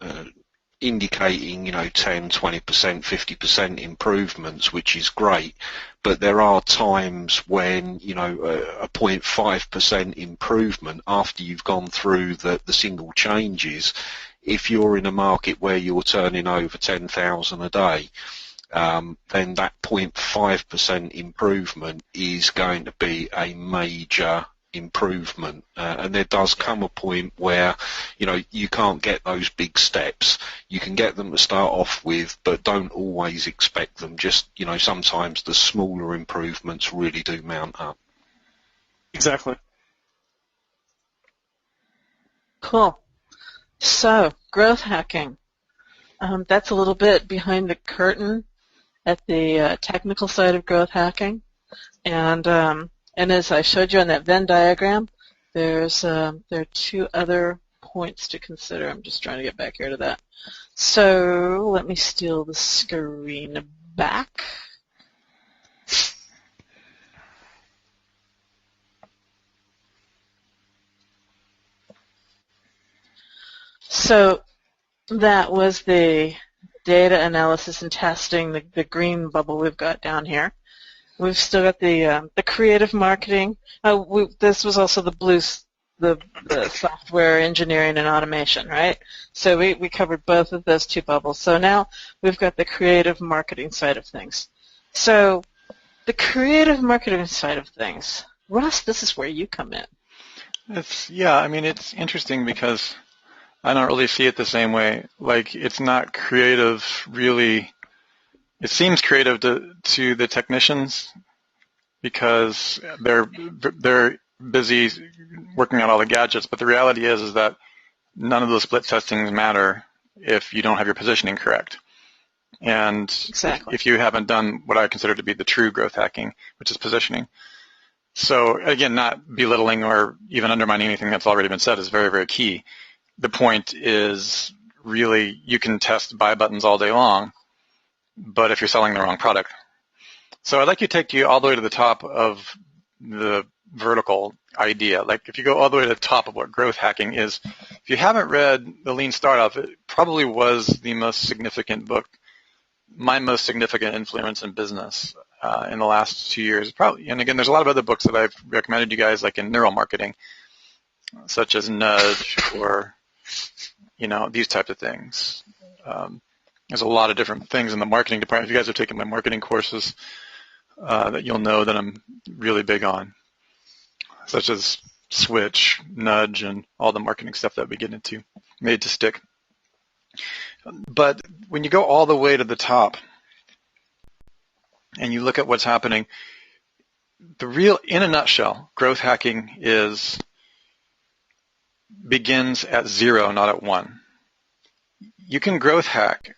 indicating, 10, 20%, 50% improvements, which is great, but there are times when, a 0.5% improvement after you've gone through the single changes, if you're in a market where you're turning over 10,000 a day, then that 0.5% improvement is going to be a major improvement, and there does come a point where you can't get those big steps. You can get them to start off with, but don't always expect them. Just sometimes the smaller improvements really do mount up. Exactly. Cool. So growth hacking, that's a little bit behind the curtain at the technical side of growth hacking, and as I showed you on that Venn diagram, there are 2 other points to consider. I'm just trying to get back here to that. So let me steal the screen back. So that was the data analysis and testing, the green bubble we've got down here. We've still got the creative marketing. This was also the blue, the software engineering and automation, right? So we covered both of those 2 bubbles. So now we've got the creative marketing side of things. So the creative marketing side of things, Russ, this is where you come in. It's interesting because I don't really see it the same way. Like, it's not creative really. It seems creative to the technicians because they're busy working on all the gadgets, but the reality is that none of those split testings matter if you don't have your positioning correct. And exactly. if you haven't done what I consider to be the true growth hacking, which is positioning. So again, not belittling or even undermining anything that's already been said is very, very key. The point is really you can test buy buttons all day long, but if you're selling the wrong product. So I'd like to take you all the way to the top of the vertical idea. Like, if you go all the way to the top of what growth hacking is, if you haven't read The Lean Startup, it probably was the most significant book, my most significant influence in business in the last 2 years. Probably, and again, there's a lot of other books that I've recommended you guys, like in neuromarketing, such as Nudge or, these types of things. There's a lot of different things in the marketing department. If you guys have taken my marketing courses, that you'll know that I'm really big on, such as Switch, Nudge, and all the marketing stuff that we get into, made to stick. But when you go all the way to the top and you look at what's happening, in a nutshell, growth hacking begins at 0, not at 1. You can growth hack,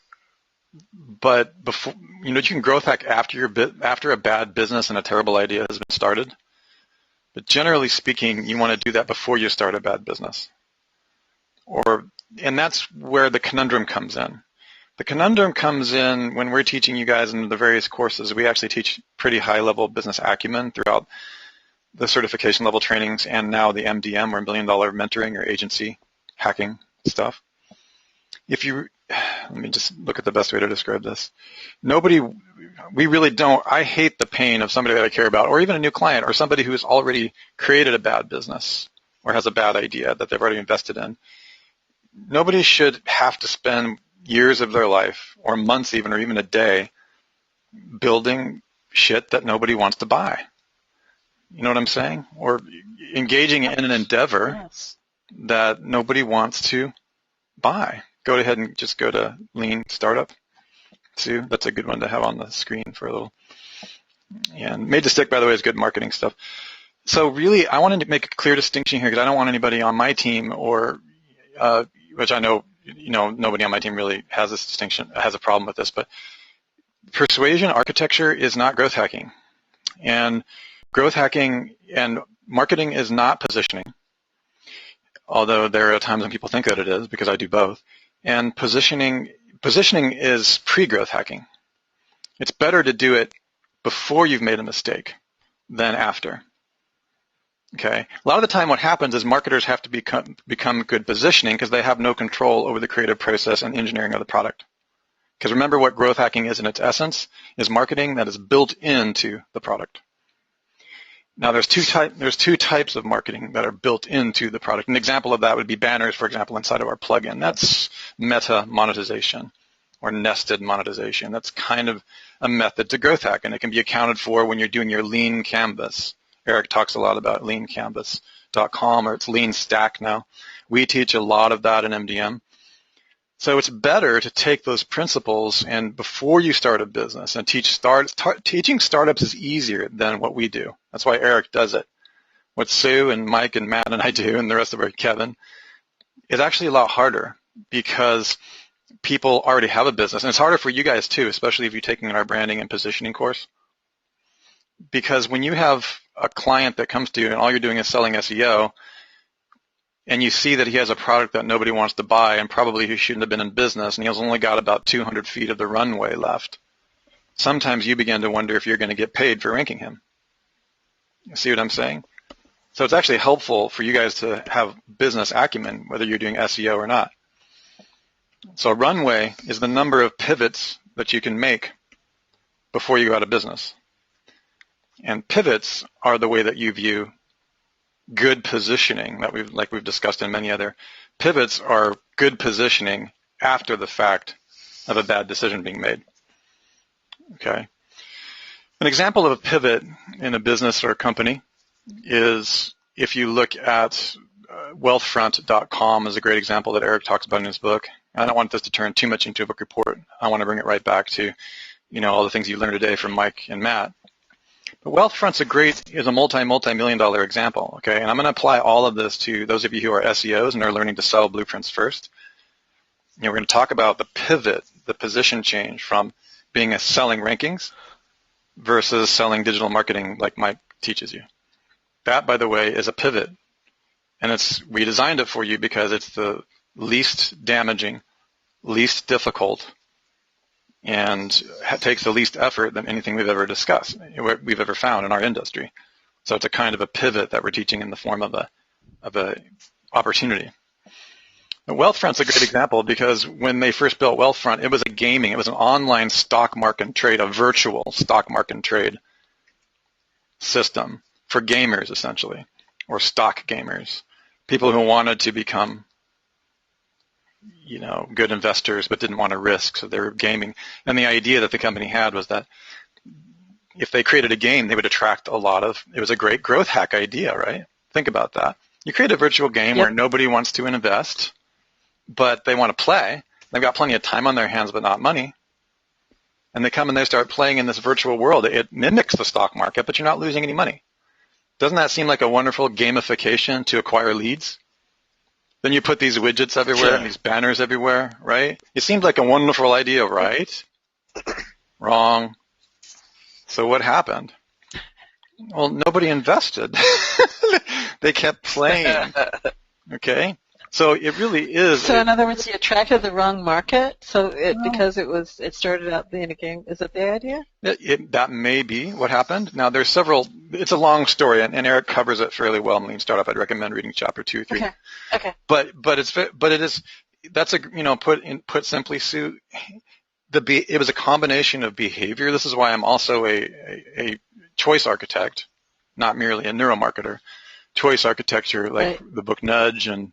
but before you can growth hack after a bad business and a terrible idea has been started. But generally speaking, you want to do that before you start a bad business. And that's where the conundrum comes in. The conundrum comes in when we're teaching you guys in the various courses. We actually teach pretty high-level business acumen throughout the certification level trainings and now the MDM, or $1 Million Mentoring or agency hacking stuff. Let me just look at the best way to describe this. We really don't, I hate the pain of somebody that I care about, or even a new client, or somebody who has already created a bad business or has a bad idea that they've already invested in. Nobody should have to spend years of their life, or months even, or even a day, building shit that nobody wants to buy. You know what I'm saying? Or engaging in an endeavor that nobody wants to buy. Go ahead and just go to Lean Startup. Sue, that's a good one to have on the screen for a little. And Made to Stick, by the way, is good marketing stuff. So really, I wanted to make a clear distinction here because I don't want anybody on my team, or which I know, nobody on my team really has this distinction, has a problem with this, but persuasion architecture is not growth hacking. And growth hacking and marketing is not positioning, although there are times when people think that it is, because I do both. And positioning is pre-growth hacking. It's better to do it before you've made a mistake than after. Okay. A lot of the time what happens is marketers have to become good positioning because they have no control over the creative process and engineering of the product. Because remember, what growth hacking is in its essence is marketing that is built into the product. Now there's two types of marketing that are built into the product. An example of that would be banners, for example, inside of our plugin. That's meta monetization or nested monetization. That's kind of a method to growth hack, and it can be accounted for when you're doing your lean canvas. Eric talks a lot about leancanvas.com, or it's lean stack now. We teach a lot of that in MDM. So it's better to take those principles and before you start a business and teaching startups is easier than what we do. That's why Eric does it. What Sue and Mike and Matt and I do, and the rest of our Kevin, is actually a lot harder because people already have a business. And it's harder for you guys too, especially if you're taking our branding and positioning course. Because when you have a client that comes to you and all you're doing is selling SEO, and you see that he has a product that nobody wants to buy, and probably he shouldn't have been in business, and he's only got about 200 feet of the runway left, sometimes you begin to wonder if you're going to get paid for ranking him. You see what I'm saying? So it's actually helpful for you guys to have business acumen, whether you're doing SEO or not. So runway is the number of pivots that you can make before you go out of business. And pivots are the way that you view good positioning that we've discussed in many other. Pivots are good positioning after the fact of a bad decision being made. Okay. An example of a pivot in a business or a company is if you look at wealthfront.com is a great example that Eric talks about in his book. I don't want this to turn too much into a book report. I want to bring it right back to, all the things you learned today from Mike and Matt. But Wealthfront's is a multi-million dollar example, okay? And I'm going to apply all of this to those of you who are SEOs and are learning to sell blueprints first. We're going to talk about the pivot, the position change from being a selling rankings versus selling digital marketing like Mike teaches you. That, by the way, is a pivot. And we designed it for you because it's the least damaging, least difficult, and takes the least effort than anything we've ever discussed, we've ever found in our industry. So it's a kind of a pivot that we're teaching in the form of a opportunity. Now, Wealthfront's a great example because when they first built Wealthfront, it was it was an online stock market trade, a virtual stock market trade system for gamers, essentially, or stock gamers, people who wanted to become good investors but didn't want to risk, so they were gaming. And the idea that the company had was that if they created a game, they would attract it was a great growth hack idea, right? Think about that. You create a virtual game where nobody wants to invest, but they want to play. They've got plenty of time on their hands but not money. And they come and they start playing in this virtual world. It mimics the stock market, but you're not losing any money. Doesn't that seem like a wonderful gamification to acquire leads? Then you put these widgets everywhere and these banners everywhere, right? It seemed like a wonderful idea, right? Wrong. So what happened? Well, nobody invested. They kept playing, okay? So it really is. So in other words, you attracted the wrong market. So because it started out being a game. Is that the idea? That may be what happened. Now there's several. It's a long story, and Eric covers it fairly well in Lean Startup. I'd recommend reading chapter 2 or 3. Okay. But it is. That's put simply, Sue. It was a combination of behavior. This is why I'm also a choice architect, not merely a neuromarketer. Choice architecture, like the book Nudge and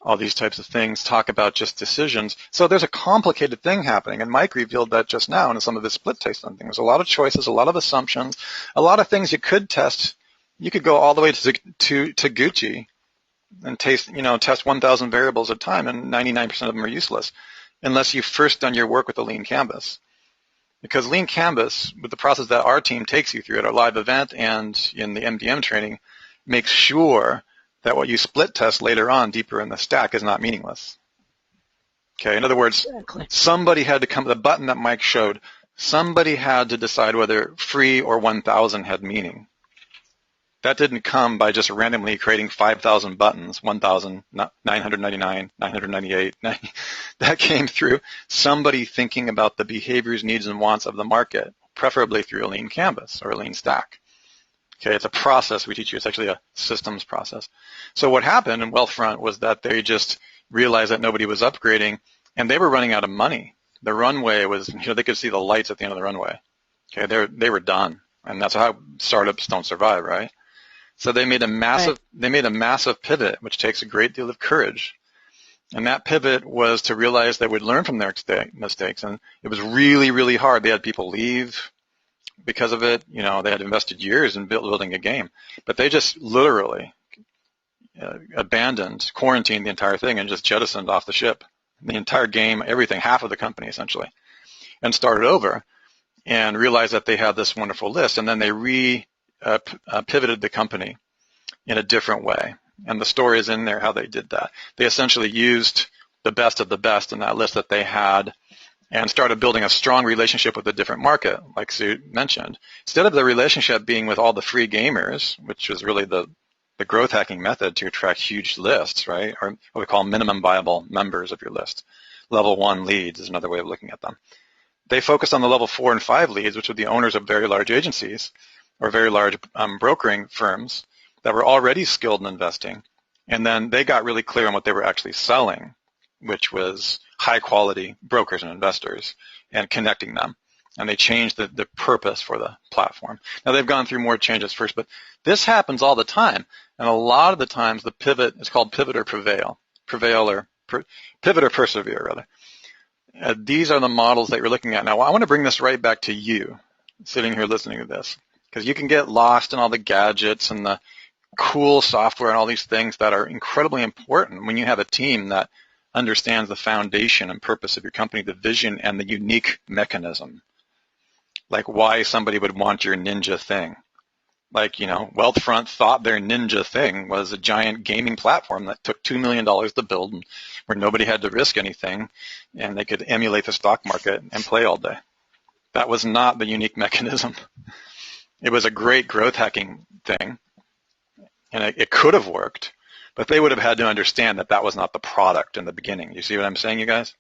all these types of things, talk about just decisions. So there's a complicated thing happening, and Mike revealed that just now in some of his split taste on things. There's a lot of choices, a lot of assumptions, a lot of things you could test. You could go all the way to Gucci and test 1,000 variables at a time, and 99% of them are useless unless you've first done your work with a lean canvas. Because lean canvas, with the process that our team takes you through at our live event and in the MDM training, makes sure that what you split test later on deeper in the stack is not meaningless. Okay, in other words, somebody had to come, the button that Mike showed, somebody had to decide whether free or 1,000 had meaning. That didn't come by just randomly creating 5,000 buttons, 1,999, 998. That came through somebody thinking about the behaviors, needs, and wants of the market, preferably through a lean canvas or a lean stack. Okay, it's a process we teach you. It's actually a systems process. So what happened in Wealthfront was that they just realized that nobody was upgrading, and they were running out of money. The runway was, they could see the lights at the end of the runway. Okay, they were done, and that's how startups don't survive, right? So they made a massive pivot, which takes a great deal of courage. And that pivot was to realize they would learn from their mistakes, and it was really, really hard. They had people leave because of it. They had invested years in building a game, but they just literally quarantined the entire thing and just jettisoned off the ship, the entire game, everything, half of the company essentially, and started over and realized that they had this wonderful list, and then they pivoted the company in a different way. And the story is in there how they did that. They essentially used the best of the best in that list that they had and started building a strong relationship with a different market, like Sue mentioned. Instead of the relationship being with all the free gamers, which was really the growth hacking method to attract huge lists, right? Or what we call minimum viable members of your list. Level 1 leads is another way of looking at them. They focused on the level 4 and 5 leads, which were the owners of very large agencies or very large brokering firms that were already skilled in investing. And then they got really clear on what they were actually selling, which was high-quality brokers and investors and connecting them. And they changed the purpose for the platform. Now, they've gone through more changes first, but this happens all the time. And a lot of the times the pivot is called pivot or prevail. Pivot or persevere, rather. These are the models that you're looking at. Now, I want to bring this right back to you, sitting here listening to this, because you can get lost in all the gadgets and the cool software and all these things that are incredibly important when you have a team that understands the foundation and purpose of your company, the vision and the unique mechanism, like why somebody would want your ninja thing. Like, Wealthfront thought their ninja thing was a giant gaming platform that took $2 million to build, and where nobody had to risk anything, and they could emulate the stock market and play all day. That was not the unique mechanism. It was a great growth hacking thing, and it could have worked, but they would have had to understand that that was not the product in the beginning. You see what I'm saying, you guys?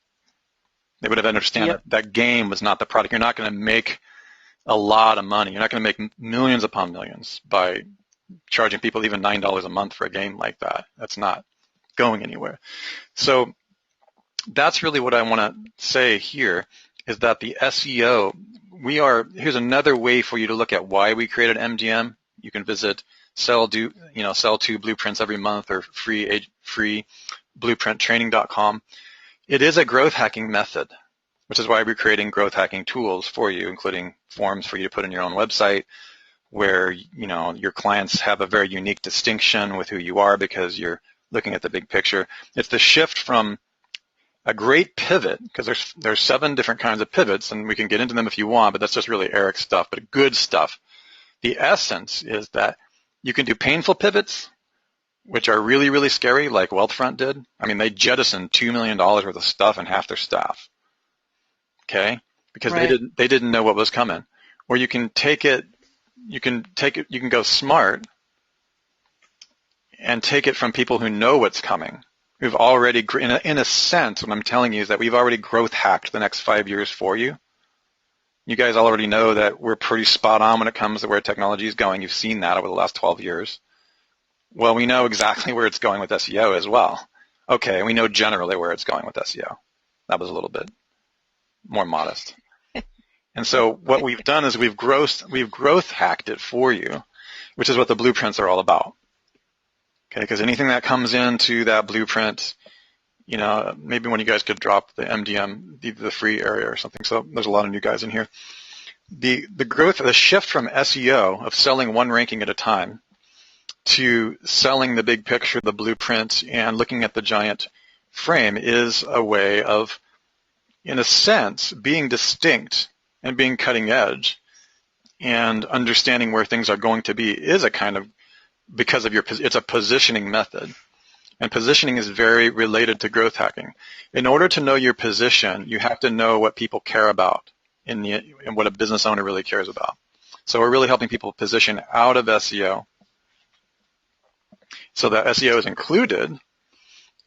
They would have understood that game was not the product. You're not going to make a lot of money. You're not going to make millions upon millions by charging people even $9 a month for a game like that. That's not going anywhere. So that's really what I want to say here, is that the SEO, here's another way for you to look at why we created MDM. You can visit sell 2 blueprints every month or free blueprinttraining.com. It is a growth hacking method, which is why we're creating growth hacking tools for you, including forms for you to put in your own website where, your clients have a very unique distinction with who you are because you're looking at the big picture. It's the shift from a great pivot, because there's 7 different kinds of pivots, and we can get into them if you want, but that's just really Eric's stuff, but good stuff. The essence is that you can do painful pivots, which are really, really scary, like Wealthfront did. I mean, they jettisoned $2 million worth of stuff and half their staff, okay, because they didn't know what was coming. Or you can you can go smart and take it from people who know what's coming. We've already, in a sense, what I'm telling you is that we've already growth hacked the next 5 years for you. You guys already know that we're pretty spot on when it comes to where technology is going. You've seen that over the last 12 years. Well, we know exactly where it's going with SEO as well. Okay, we know generally where it's going with SEO. That was a little bit more modest. And so what we've done is we've growth hacked it for you, which is what the blueprints are all about. Okay, because anything that comes into that blueprint, you know, maybe when you guys could drop the MDM, the free area or something. So there's a lot of new guys in here. The shift from SEO of selling one ranking at a time to selling the big picture, the blueprint, and looking at the giant frame is a way of, in a sense, being distinct and being cutting edge and understanding where things are going to be is a kind of, because of it's a positioning method. And positioning is very related to growth hacking. In order to know your position, you have to know what people care about and what a business owner really cares about. So we're really helping people position out of SEO so that SEO is included.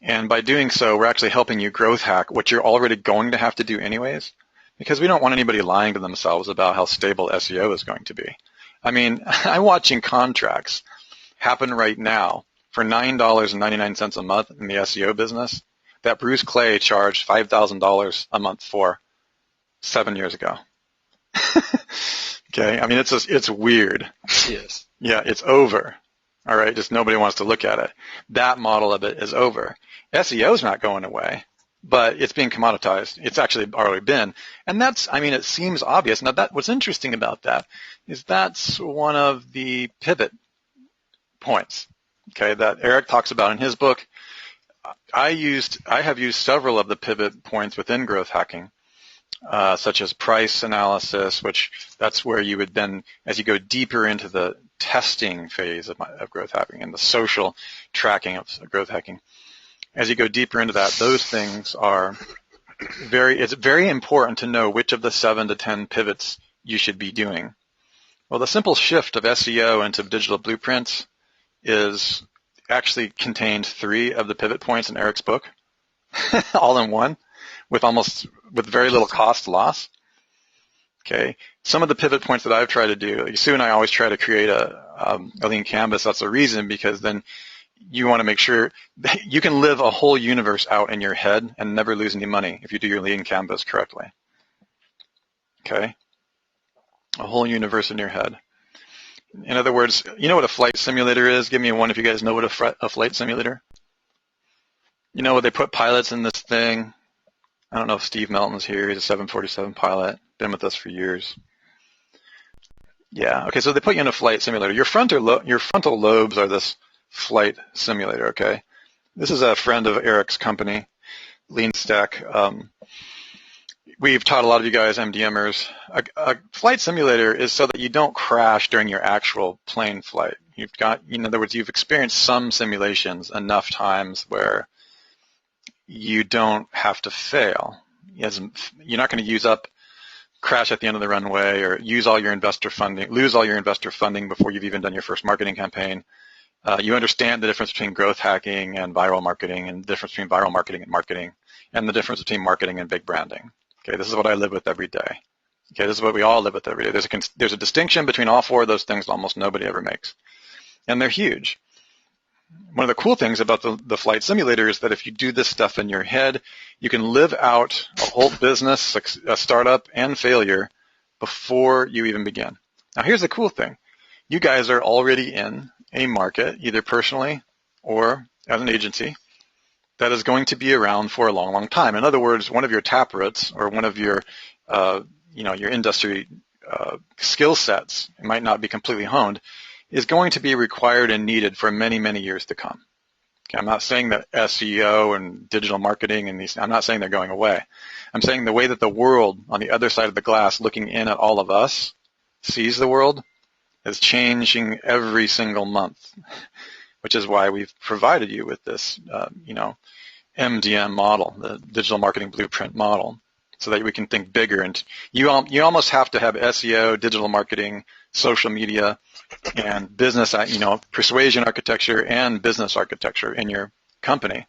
And by doing so, we're actually helping you growth hack what you're already going to have to do anyways, because we don't want anybody lying to themselves about how stable SEO is going to be. I mean, I'm watching contracts happen right now for $9.99 a month in the SEO business that Bruce Clay charged $5,000 a month for 7 years ago. Okay, I mean, it's weird. Yes. Yeah, it's over. All right, just nobody wants to look at it. That model of it is over. SEO is not going away, but it's being commoditized. It's actually already been. And that's, I mean, it seems obvious. Now, what's interesting about that is that's one of the pivot points, okay, that Eric talks about in his book. I have used several of the pivot points within growth hacking, such as price analysis, which that's where you would then, as you go deeper into the testing phase of growth hacking and the social tracking of growth hacking, as you go deeper into that, those things are it's very important to know which of the 7 to 10 pivots you should be doing. Well, the simple shift of SEO into digital blueprints is actually contained 3 of the pivot points in Eric's book, all in one, with very little cost loss. Okay, some of the pivot points that I've tried to do, like Sue and I always try to create a lean canvas. That's the reason, because then you want to make sure that you can live a whole universe out in your head and never lose any money if you do your lean canvas correctly. Okay, a whole universe in your head. In other words, you know what a flight simulator is? Give me one if you guys know what a flight simulator. You know what, they put pilots in this thing. I don't know if Steve Melton's here. He's a 747 pilot. Been with us for years. Yeah, okay, so they put you in a flight simulator. Your frontal lobes are this flight simulator, okay? This is a friend of Eric's company, Lean Stack. We've taught a lot of you guys MDMers. A flight simulator is so that you don't crash during your actual plane flight. In other words, you've experienced some simulations enough times where you don't have to fail. You're not going to crash at the end of the runway or lose all your investor funding before you've even done your first marketing campaign. You understand the difference between growth hacking and viral marketing, and the difference between viral marketing and marketing, and the difference between marketing and big branding. Okay, this is what I live with every day. Okay, this is what we all live with every day. There's a distinction between all 4 of those things that almost nobody ever makes, and they're huge. One of the cool things about the flight simulator is that if you do this stuff in your head, you can live out a whole business, a startup, and failure before you even begin. Now, here's the cool thing. You guys are already in a market, either personally or as an agency, that is going to be around for a long, long time. In other words, one of your taproots or one of your, your industry skill sets, it might not be completely honed, is going to be required and needed for many, many years to come. Okay, I'm not saying that SEO and digital marketing I'm not saying they're going away. I'm saying the way that the world on the other side of the glass looking in at all of us sees the world is changing every single month, which is why we've provided you with this, MDM model, the digital marketing blueprint model, so that we can think bigger. And you almost have to have SEO, digital marketing, social media, and business, persuasion architecture and business architecture in your company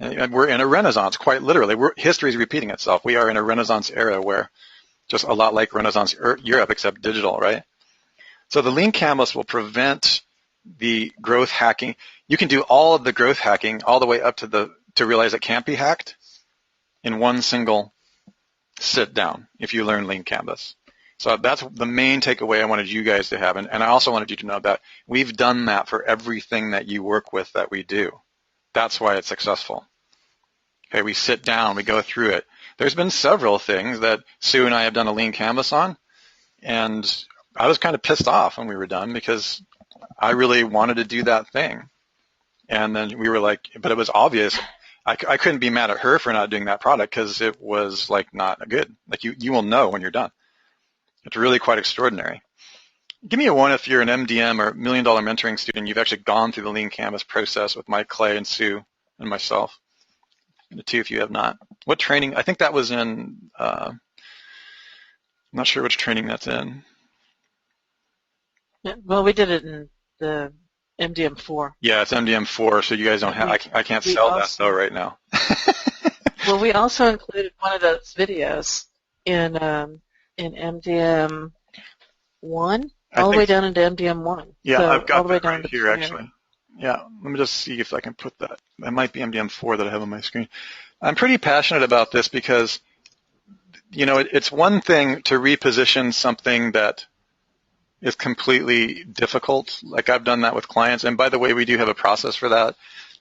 And we're in a renaissance, quite literally. History is repeating itself. We are in a renaissance era where just a lot like Renaissance Europe, except digital, right? So the lean canvas will prevent the growth hacking. You can do all of the growth hacking all the way up to realize it can't be hacked in one single sit down if you learn lean canvas. So that's the main takeaway I wanted you guys to have. And I also wanted you to know that we've done that for everything that you work with that we do. That's why it's successful. Okay, we sit down, we go through it. There's been several things that Sue and I have done a lean canvas on, and I was kind of pissed off when we were done because I really wanted to do that thing. And then we were like, but it was obvious. I couldn't be mad at her for not doing that product because it was like not good. Like you will know when you're done. It's really quite extraordinary. Give me a 1 if you're an MDM or $1 Million Mentoring student. You've actually gone through the lean canvas process with Mike Clay and Sue and myself. And the 2 if you have not. What training? I think that was in, I'm not sure which training that's in. Yeah, well, we did it in the MDM4. Yeah, it's MDM4, so you guys don't have, I can't sell that though right now. Well, we also included one of those videos in MDM1, all the way down into MDM1. Yeah, so I've got all the way that down right to here actually. Yeah, let me just see if I can put that. That might be MDM4 that I have on my screen. I'm pretty passionate about this because, you know, it's one thing to reposition something that is completely difficult. Like I've done that with clients. And by the way, we do have a process for that.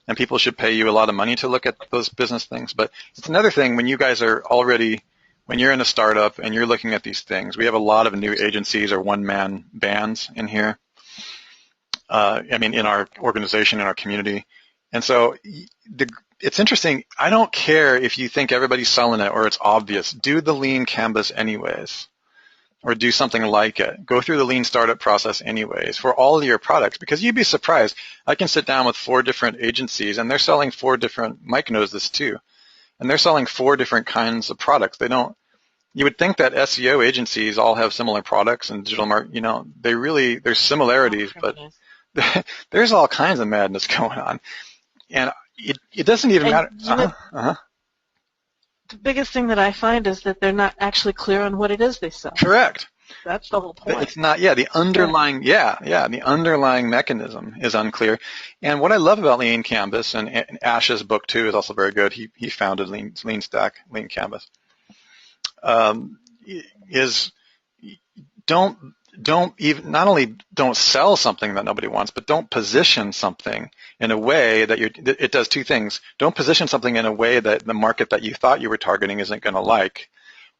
And people should pay you a lot of money to look at those business things. But it's another thing when you guys are already, when you're in a startup and you're looking at these things. We have a lot of new agencies or one-man bands in here. In our organization, in our community. And so it's interesting. I don't care if you think everybody's selling it or it's obvious. Do the lean canvas anyways, or do something like it. Go through the lean startup process anyways for all of your products, because you'd be surprised. I can sit down with 4 different agencies, and they're selling 4 different, Mike knows this too, and they're selling 4 different kinds of products. You would think that SEO agencies all have similar products and digital marketing, there's similarities, but there's all kinds of madness going on, and it doesn't even matter. The biggest thing that I find is that they're not actually clear on what it is they sell. Correct. That's the whole point. It's not. The underlying mechanism is unclear. And what I love about Lean Canvas, and Ash's book too is also very good. He founded Lean Stack, Lean Canvas. Is not only don't sell something that nobody wants, but don't position something in a way that it does 2 things. Don't position something in a way that the market that you thought you were targeting isn't going to like,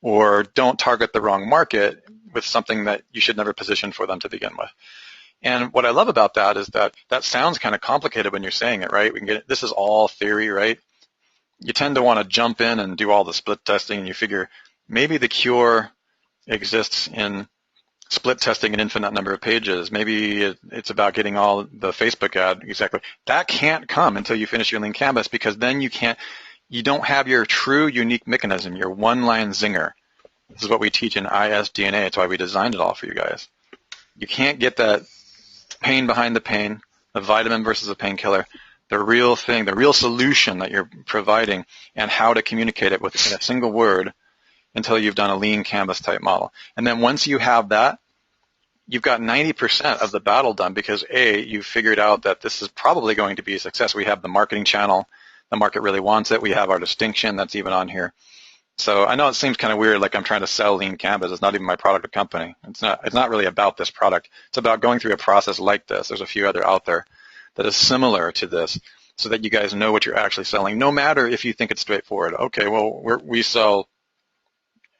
or don't target the wrong market with something that you should never position for them to begin with. And what I love about that is that sounds kind of complicated when you're saying it, right? This is all theory, right? You tend to want to jump in and do all the split testing, and you figure maybe the cure exists in split testing an infinite number of pages. Maybe it's about getting all the Facebook ad exactly. That can't come until you finish your lean canvas, because then you don't have your true unique mechanism, your one-line zinger. This is what we teach in ISDNA. It's why we designed it all for you guys. You can't get that pain behind the pain, a vitamin versus a painkiller, the real thing, the real solution that you're providing, and how to communicate it within a single word until you've done a lean canvas type model. And then once you have that, you've got 90% of the battle done, because you've figured out that this is probably going to be a success. We have the marketing channel. The market really wants it. We have our distinction that's even on here. So I know it seems kind of weird, like I'm trying to sell lean canvas. It's not even my product or company. It's not really about this product. It's about going through a process like this. There's a few other out there that is similar to this, so that you guys know what you're actually selling, no matter if you think it's straightforward. Okay, well, we sell.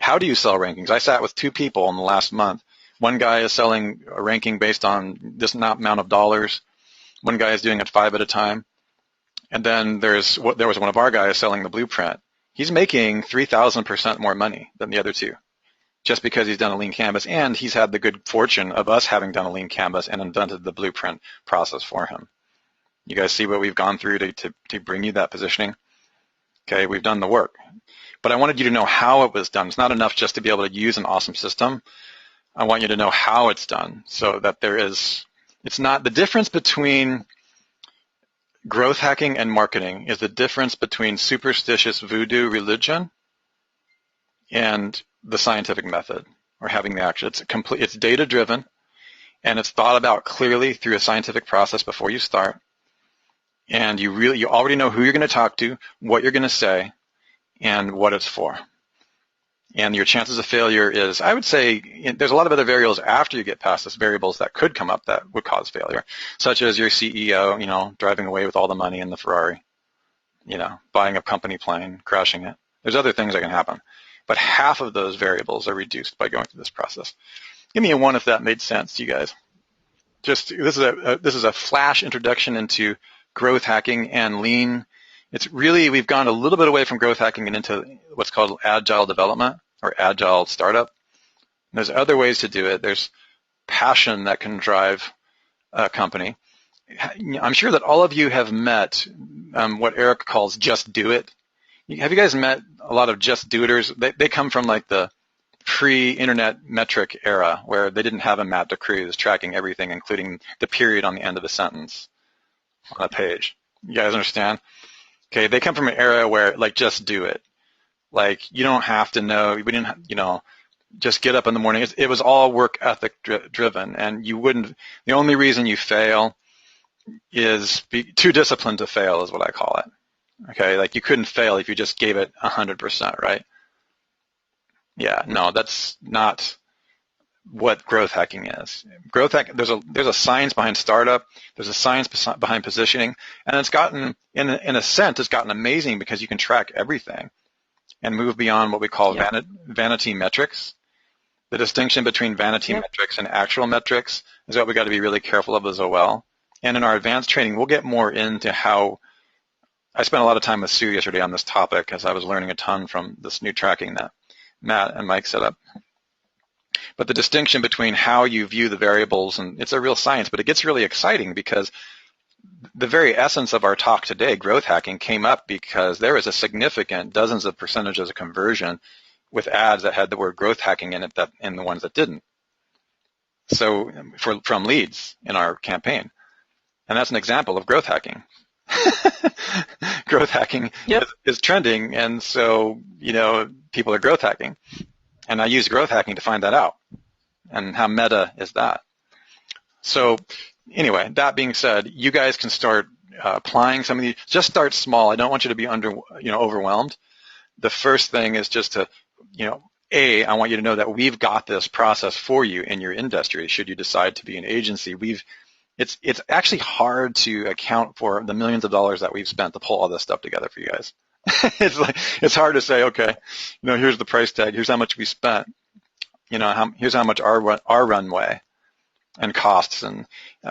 How do you sell rankings? I sat with 2 people in the last month. One guy is selling a ranking based on this amount of dollars. One guy is doing it 5 at a time. And then there was one of our guys selling the blueprint. He's making 3,000% more money than the other 2, just because he's done a lean canvas, and he's had the good fortune of us having done a lean canvas and invented the blueprint process for him. You guys see what we've gone through to bring you that positioning? Okay, we've done the work. But I wanted you to know how it was done. It's not enough just to be able to use an awesome system. I want you to know how it's done, so that it's not the difference between growth hacking and marketing is the difference between superstitious voodoo religion and the scientific method, or having the action. It's data driven, and it's thought about clearly through a scientific process before you start. And you already know who you're going to talk to, what you're going to say, and what it's for. And your chances of failure is, I would say, there's a lot of other variables after you get past this, variables that could come up that would cause failure, such as your CEO, driving away with all the money in the Ferrari, buying a company plane, crashing it. There's other things that can happen. But half of those variables are reduced by going through this process. Give me a 1 if that made sense to you guys. This is a flash introduction into growth hacking and lean. We've gone a little bit away from growth hacking and into what's called agile development or agile startup. And there's other ways to do it. There's passion that can drive a company. I'm sure that all of you have met what Eric calls just do it. Have you guys met a lot of just do-iters? They come from like the pre-internet metric era where they didn't have a map to cruise tracking everything, including the period on the end of a sentence on a page. You guys understand? Okay, they come from an era where, like, just do it. Like, you don't have to know. We didn't, just get up in the morning. It was all work ethic driven, and the only reason you fail is too disciplined to fail is what I call it. Okay, like you couldn't fail if you just gave it 100%, right? Yeah, no, that's not what growth hacking is. Growth hack, there's a science behind startup, there's a science behind positioning, and it's gotten, in a sense, it's gotten amazing because you can track everything and move beyond what we call vanity metrics. The distinction between vanity metrics and actual metrics is what we got to be really careful of as well. And in our advanced training, we'll get more into how. I spent a lot of time with Sue yesterday on this topic as I was learning a ton from this new tracking that Matt and Mike set up. But the distinction between how you view the variables, and it's a real science, but it gets really exciting because the very essence of our talk today, growth hacking, came up because there is a significant dozens of percentages of conversion with ads that had the word growth hacking in it and the ones that didn't. So from leads in our campaign. And that's an example of growth hacking. Growth hacking is trending, and so, people are growth hacking. And I use growth hacking to find that out. And how meta is that? So anyway, that being said, you guys can start applying some of these. Just start small. I don't want you to be overwhelmed. The first thing is just to, I want you to know that we've got this process for you in your industry. Should you decide to be an agency, it's actually hard to account for the millions of dollars that we've spent to pull all this stuff together for you guys. It's hard to say, okay, here's the price tag, here's how much we spent, here's how much our runway and costs, and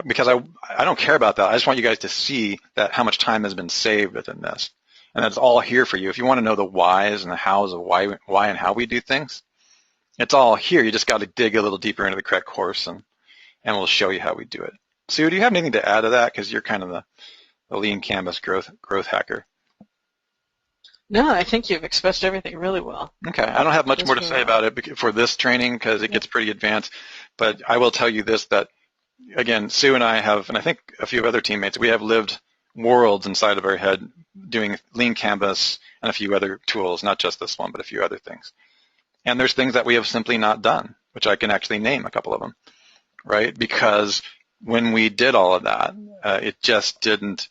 because I don't care about that. I just want you guys to see that how much time has been saved within this, and that's all here for you. If you want to know the whys and the hows of why and how we do things, it's all here. You just got to dig a little deeper into the correct course, and we'll show you how we do it. Sue, do you have anything to add to that? Because you're kind of the lean canvas growth hacker. No, I think you've expressed everything really well. Okay, I don't have much more to say about it for this training because it gets pretty advanced, but I will tell you this, that, again, Sue and I have, and I think a few other teammates, we have lived worlds inside of our head doing lean canvas and a few other tools, not just this one, but a few other things. And there's things that we have simply not done, which I can actually name a couple of them, right? Because when we did all of that, it just didn't,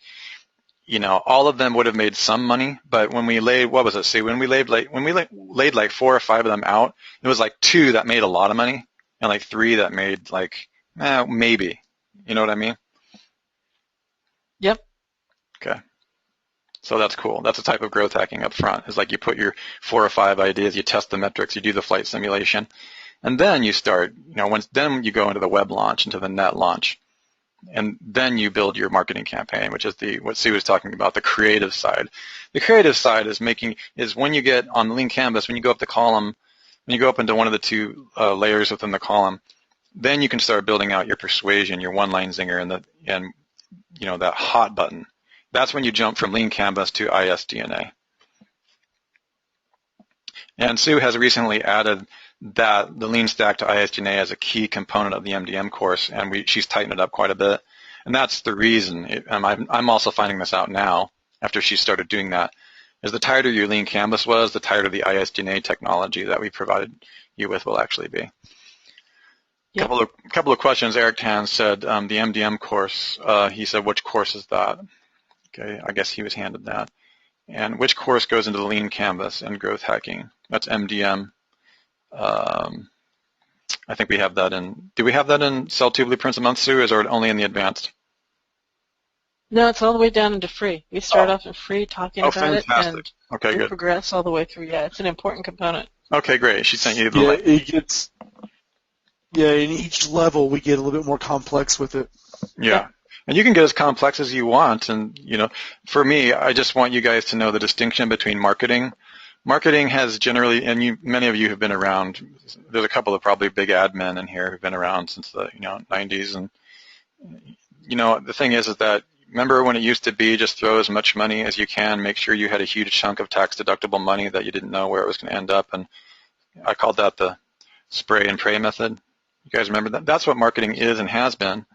all of them would have made some money, but when we laid, what was it, Sue? When we laid like 4 or 5 of them out, it was like 2 that made a lot of money and like 3 that made like, maybe. You know what I mean? Yep. Okay. So that's cool. That's a type of growth hacking up front. It's like you put your 4 or 5 ideas, you test the metrics, you do the flight simulation, and then you start, then you go into the web launch, into the net launch. And then you build your marketing campaign, which is what Sue was talking about, the creative side. The creative side is when you get on the lean canvas, when you go up the column, when you go up into one of the 2 layers within the column, then you can start building out your persuasion, your one-line zinger, and that hot button. That's when you jump from lean canvas to ISDNA. And Sue has recently added that the lean stack to ISDNA as a key component of the MDM course, and she's tightened it up quite a bit. And that's the reason. I'm also finding this out now after she started doing that. Is the tighter your lean canvas was, the tighter the ISDNA technology that we provided you with will actually be. Yep. Couple of questions. Eric Tan said the MDM course. He said, which course is that? Okay, I guess he was handed that. And which course goes into the lean canvas and growth hacking? That's MDM. I think we have that in. Do we have that in Sell 2 Blueprints a Month, Sue, or is it only in the advanced? No, it's all the way down into free. We start off in free talking about it, and okay, we good. progress all the way through. Yeah, it's an important component. Okay, great. She sent you the link. It gets. Yeah, in each level we get a little bit more complex with it. Yeah. And you can get as complex as you want. And, for me, I just want you guys to know the distinction between marketing. Marketing has generally, and many of you have been around, there's a couple of probably big admin in here who've been around since the 90s. And, the thing is that, remember when it used to be just throw as much money as you can, make sure you had a huge chunk of tax-deductible money that you didn't know where it was going to end up. And I called that the spray and pray method. You guys remember that? That's what marketing is and has been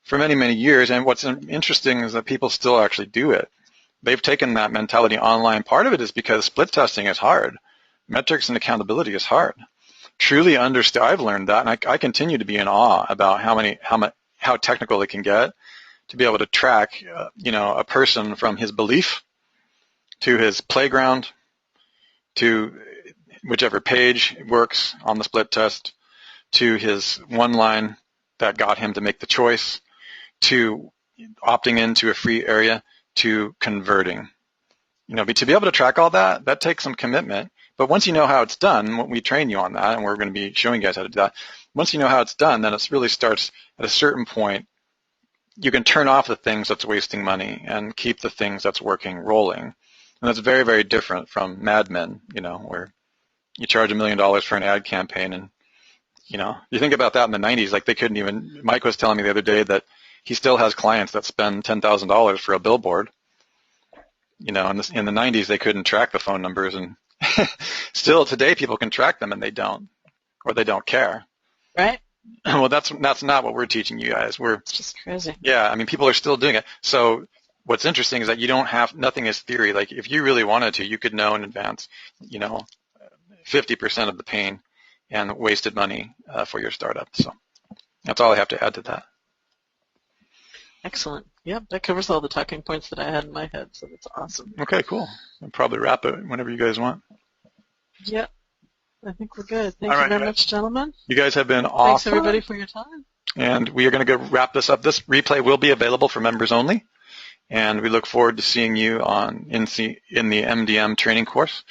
for many, many years. And what's interesting is that people still actually do it. They've taken that mentality online. Part of it is because split testing is hard. Metrics and accountability is hard. Truly understand. I've learned that, and I continue to be in awe about how technical it can get to be able to track, a person from his belief to his playground to whichever page works on the split test to his one line that got him to make the choice to opting into a free area to converting. To be able to track all that, that takes some commitment. But once you know how it's done, we train you on that, and we're going to be showing you guys how to do that. Once you know how it's done, then it really starts at a certain point. You can turn off the things that's wasting money and keep the things that's working rolling. And that's very, very different from Mad Men, where you charge $1 million for an ad campaign. And, you think about that in the 90s, like they couldn't even, Mike was telling me the other day that he still has clients that spend $10,000 for a billboard. In the 90s, they couldn't track the phone numbers, and still today people can track them and they don't, or they don't care. Right. Well, that's not what we're teaching you guys. It's just crazy. Yeah, people are still doing it. So what's interesting is that you don't have, nothing is theory. Like if you really wanted to, you could know in advance, 50% of the pain and wasted money for your startup. So that's all I have to add to that. Excellent. Yep, that covers all the talking points that I had in my head, so that's awesome. Okay, cool. I'll probably wrap it whenever you guys want. Yep, I think we're good. Thank you very much, gentlemen. You guys have been awesome. Thanks, everybody, for your time. And we are going to go wrap this up. This replay will be available for members only, and we look forward to seeing you in the MDM training course.